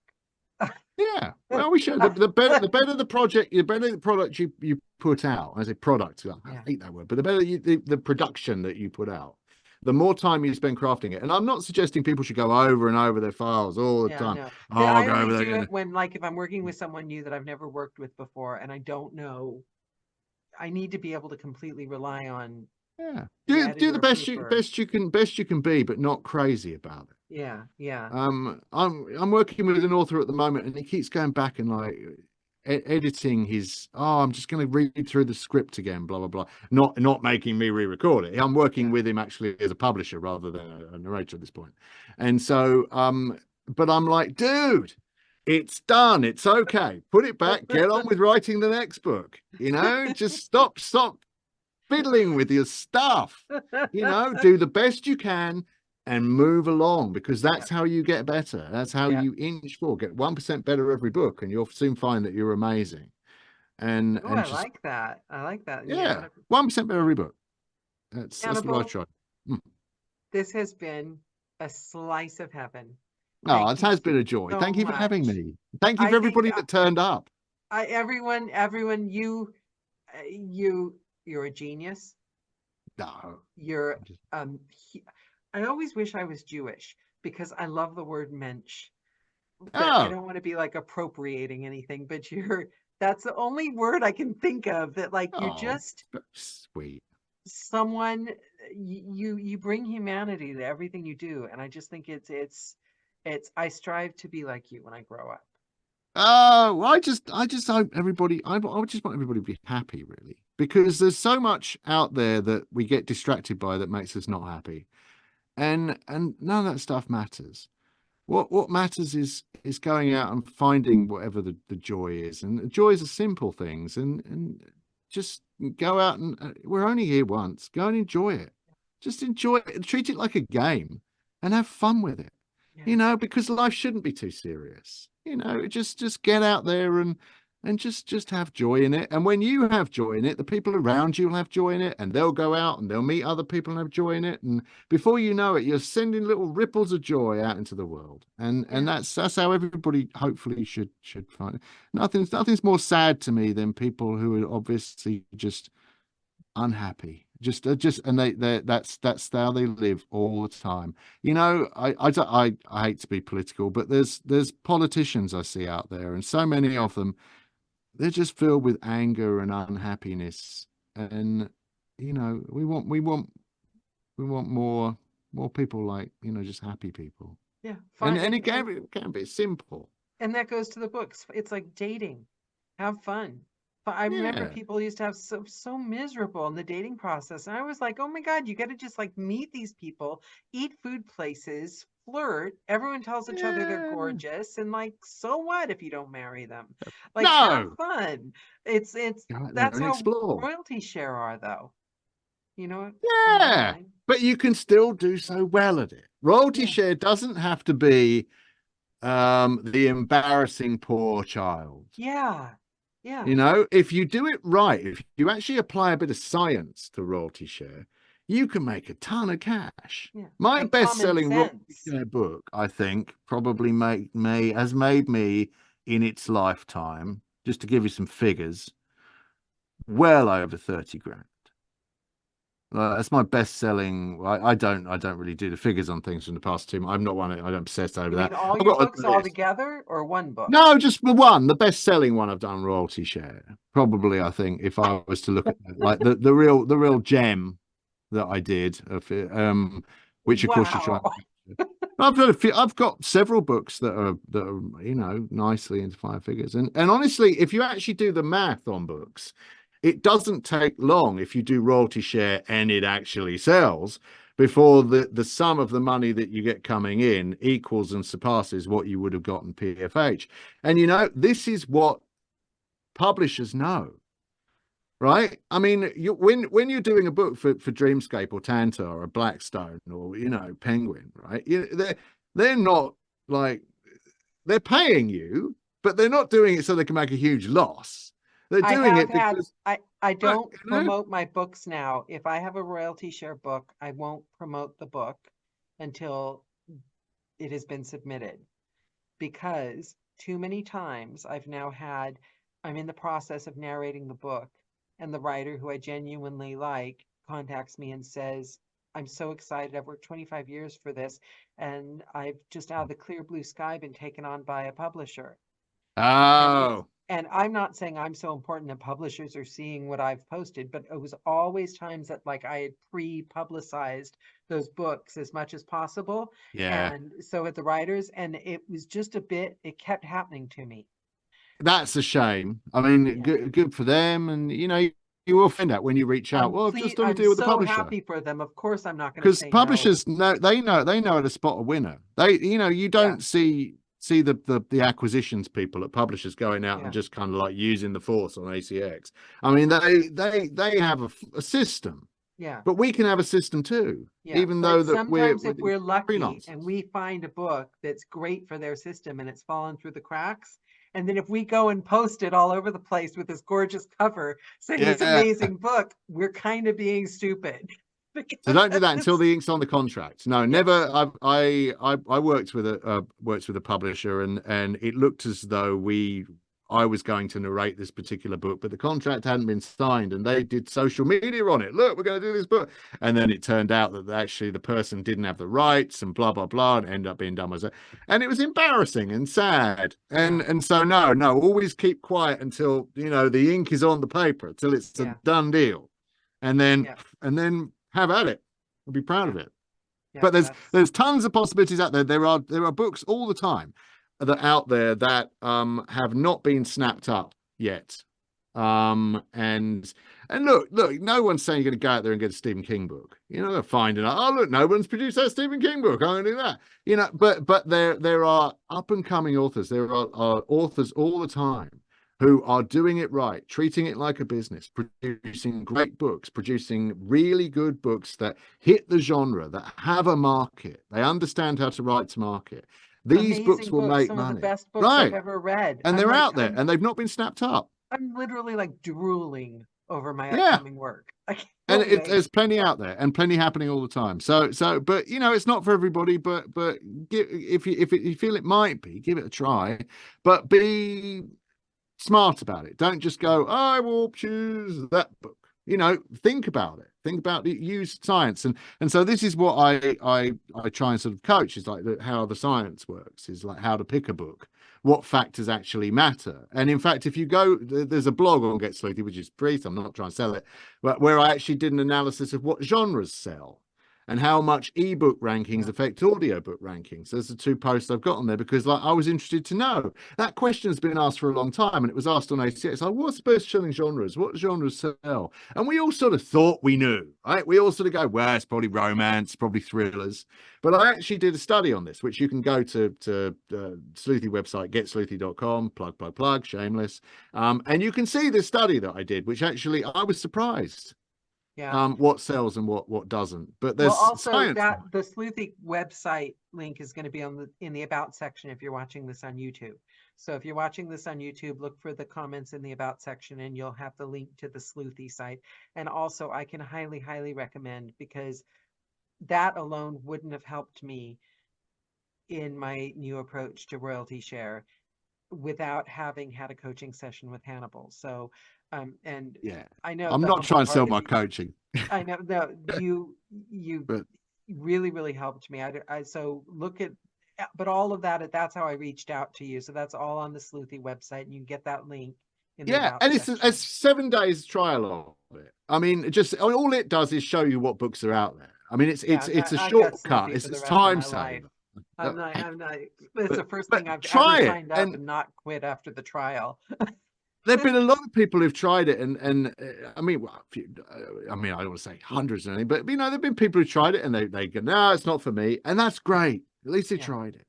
Yeah, well, we should. The better the project, the better the product you put out. I say product. I Yeah. hate that word, but the better the production that you put out, the more time you spend crafting it. And I'm not suggesting people should go over and over their files all the Yeah, time. no. Oh, I'll I go only over do there. it when, like, if I'm working with someone new that I've never worked with before and I don't know, I need to be able to completely rely on Yeah, the do the editor approver. best you can be, but not crazy about it. Yeah, yeah, I'm working with an author at the moment, and he keeps going back and like editing his. Oh, I'm just going to read through the script again. Blah blah blah. Not making me re-record it. I'm working yeah. with him actually as a publisher rather than a narrator at this point. And so, but I'm like, dude, it's done. It's okay. Put it back. Get on with writing the next book. Just stop fiddling with your stuff. Do the best you can and move along, because Yeah, that's how you get better. That's how yeah. you inch forward. Get 1% better every book, and you'll soon find that you're amazing. And Oh, and I just like that. I like that. yeah, Yeah. 1% better every book. That's what I Hannibal, try. Mm. this has been a slice of heaven. Oh, Thank it you has been a joy. so Thank you for having much. me. Thank you for I think everybody that turned up. everyone, you're a genius. No, You're I'm just um he, I always wish I was Jewish because I love the word mensch, but I oh, don't want to be like appropriating anything, but that's the only word I can think of that, like, you're oh, just sweet. someone, you bring humanity to everything you do, and I just think it's I strive to be like you when I grow up. Oh, I just hope everybody. I just want everybody to be happy, really, because there's so much out there that we get distracted by that makes us not happy, and none of that stuff matters. What matters is going out and finding whatever the joy is, and the joys are simple things, and just go out and we're only here once. Go and enjoy it. Just enjoy it. Treat it like a game, and have fun with it. Yeah, Because life shouldn't be too serious. Just get out there and just have joy in it. And when you have joy in it, the people around you will have joy in it, and they'll go out and they'll meet other people and have joy in it. And before you know it, you're sending little ripples of joy out into the world. And yeah, that's how everybody hopefully should find it. Nothing's more sad to me than people who are obviously just unhappy, and that's how they live all the time. I hate to be political, but there's politicians I see out there, and so many of them, they're just filled with anger and unhappiness. And we want more people like, just happy people. yeah. and Fun, and it can be simple. and that goes to the books. It's like dating. Have fun. I remember Yeah, people used to have so miserable in the dating process, and I was like, oh my God, you got to just like meet these people, eat food places, flirt. Everyone tells each other they're yeah. gorgeous, and like, so what if you don't marry them? Like, have No, fun. It's go out there that's and how explore. royalty share are, though. You know, in my Yeah, mind. but you can still do so well at it. Royalty Yeah, share doesn't have to be the embarrassing poor child. yeah, yeah, If you do it right, if you actually apply a bit of science to royalty share, you can make a ton of cash. yeah. My And common best-selling royalty sense. share book, I think, probably has made me in its lifetime, just to give you some figures, well over 30 grand. That's my best selling. I don't really do the figures on things from the past 2 months. I'm not one. I don't obsess over You mean that. all I've your got a books all list. together or one book? No, just the one, the best selling one I've done royalty share. Probably, I think, if I was to look at it, like the real gem that I did of it, which of course you try. Wow. I've got a few. I've got several books that are nicely into five figures. And honestly, if you actually do the math on books, it doesn't take long if you do royalty share and it actually sells before the sum of the money that you get coming in equals and surpasses what you would have gotten PFH. And this is what publishers know. Right. I mean, when you're doing a book for Dreamscape or Tantor or Blackstone or Penguin, right? They're not like they're paying you, but they're not doing it so they can make a huge loss. They're doing it because I don't promote my books now. If I have a royalty share book, I won't promote the book until it has been submitted, because too many times I'm in the process of narrating the book, and the writer, who I genuinely like, contacts me and says, I'm so excited. I've worked 25 years for this, and I've just out of the clear blue sky been taken on by a publisher. Oh, And I'm not saying I'm so important that publishers are seeing what I've posted, but it was always times that like I had pre-publicized those books as much as possible. yeah. And so at the writers, and it was just it kept happening to me. That's a shame. I mean, Yeah. good for them. And you will find out when you reach out. Well, I've just done a I'm deal with the so publisher. happy for them. Of course, I'm not going to Because say no. publishers know how to spot a winner. You Yeah. don't see the acquisitions people at publishers going out Yeah. and just kind of like using the force on ACX. I mean, they have a system, Yeah. but we can have a system too. Yeah. Even But though that sometimes if we're lucky freelancers. and we find a book that's great for their system and it's fallen through the cracks, and then if we go and post it all over the place with this gorgeous cover saying this Yeah. amazing book, we're kind of being stupid. So don't do that until the ink's on the contract. No, never. I worked with a publisher, and it looked as though I was going to narrate this particular book, but the contract hadn't been signed, and they did social media on it. Look, we're going to do this book, and then it turned out that actually the person didn't have the rights, and blah blah blah, and ended up being done as and it was embarrassing and sad. And so no, always keep quiet until the ink is on the paper, till it's a done deal, and then have at it. I'll be proud of it. But there's tons of possibilities out there. There are books all the time that are out there that have not been snapped up yet. And look, no one's saying you're going to go out there and get a Stephen King book. They're finding out, oh look, no one's produced that Stephen King book, I'm going to do that. But there are up and coming authors. There are authors all the time who are doing it right, treating it like a business, producing great books, producing really good books that hit the genre, that have a market. They understand how to write to market. These books will make some money. of the best books I've ever read. And they're out there, and they've not been snapped up. I'm literally like drooling over my upcoming work. And there's plenty out there, and plenty happening all the time. So, but it's not for everybody. But if you feel it might be, give it a try. But be smart about it. Don't just go, I will choose that book. Think about it. Think about it. Use science. And so this is what I try and sort of coach, is like how the science works, is like how to pick a book, what factors actually matter. And in fact, if you go, there's a blog on Get Sleuthy, which is free, so I'm not trying to sell it, but where I actually did an analysis of what genres sell and how much ebook rankings affect audiobook rankings. There's the two posts I've got on there, because I was interested to know. That question's been asked for a long time, and it was asked on ACX. Like, what's the best-selling genres? What genres sell? And we all sort of thought we knew, right? We all sort of go, well, it's probably romance, probably thrillers. But I actually did a study on this, which you can go to Sleuthy website, getsleuthy.com, plug, shameless. And you can see this study that I did, which actually I was surprised. What sells and what doesn't. But there's also science. The Sleuthy website link is going to be in the about section if you're watching this on YouTube. So if you're watching this on YouTube, look for the comments in the about section, and you'll have the link to the Sleuthy site. And also, I can highly recommend, because that alone wouldn't have helped me in my new approach to royalty share without having had a coaching session with Hannibal. So and I know I'm not trying to sell my coaching. I know, no, you really helped me. So look at, but all of that's how I reached out to you. So that's all on the Sleuthy website, and you can get that link in the about and section. it's 7 days trial of it. I mean, just all it does is show you what books are out there. I mean, it's a shortcut. It's time saver. I'm not, Hey, I'm not, it's the first but thing I've ever try it. signed up and not quit after the trial. There've been a lot of people who've tried it, and I mean, well, I mean, I don't want to say hundreds or anything, but you know, there've been people who tried it and they go, no, it's not for me, and that's great. At least they Yeah, tried it,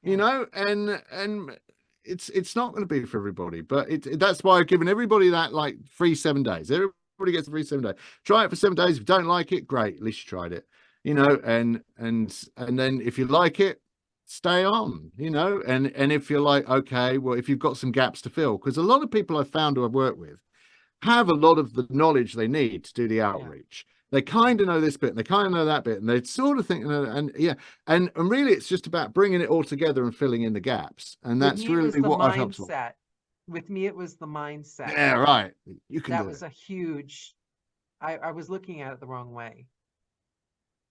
you yeah, know, and it's not going to be for everybody, but that's why I've given everybody that like free 7 days. Everybody gets a free 7 days. Try it for 7 days. If you don't like it, great. At least you tried it, you know, and then if you like it, stay on, you know, and if you're like, okay, well, if you've got some gaps to fill, because a lot of people I've found who I've worked with have a lot of the knowledge they need to do the yeah, outreach. They yeah. kind of know this bit and they kind of know that bit, and they sort of think, and yeah, and really it's just about bringing it all together and filling in the gaps, and With that's me, it was really the what I've helped with. mindset. With me, it was the mindset. Yeah, right, you can That do was it. a huge, I was looking at it the wrong way.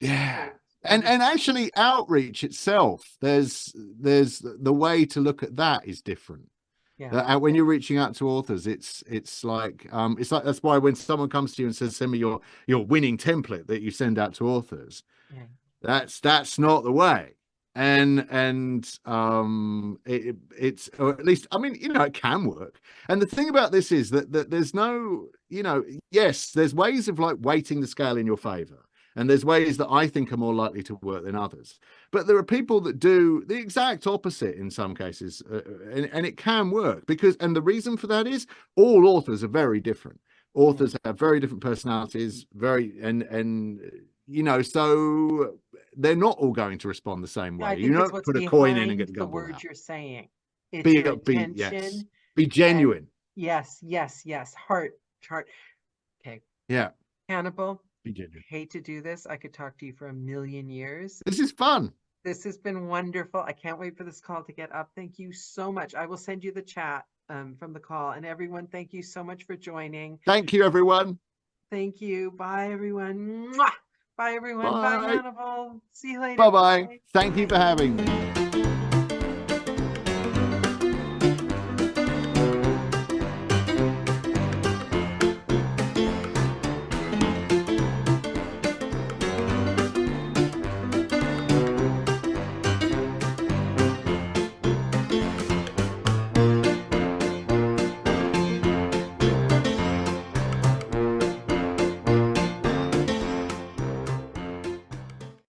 Yeah. So And understand. actually outreach itself, there's the way to look at that is different. Yeah, When you're reaching out to authors, it's like that's why when someone comes to you and says, send me your winning template that you send out to authors, yeah, that's not the way. And it's, or at least, I mean, you know, it can work. And the thing about this is that there's no, you know, yes, there's ways of like weighting the scale in your favor, and there's ways that I think are more likely to work than others. But there are people that do the exact opposite in some cases, and it can work because, and the reason for that is all authors are very different. yeah. Authors have very different personalities, very, and you know, so they're not all going to respond the same Yeah, I way. You think it's don't what's put a coin in and get behind the the gumball words out. you're saying. It's your Yes, intention. be And genuine. yes, yes, yes. Heart. Okay. Yeah, Hannibal, be genuine. hate to do this. I could talk to you for a million years. This is fun. This has been wonderful. I can't wait for this call to get up. Thank you so much. I will send you the chat from the call. And everyone, thank you so much for joining. Thank you, everyone. Thank you. Bye, everyone. Mwah! Bye, everyone. Bye, Bye. Hannibal. See you later. Bye bye. Bye. Thank you Bye. for having me.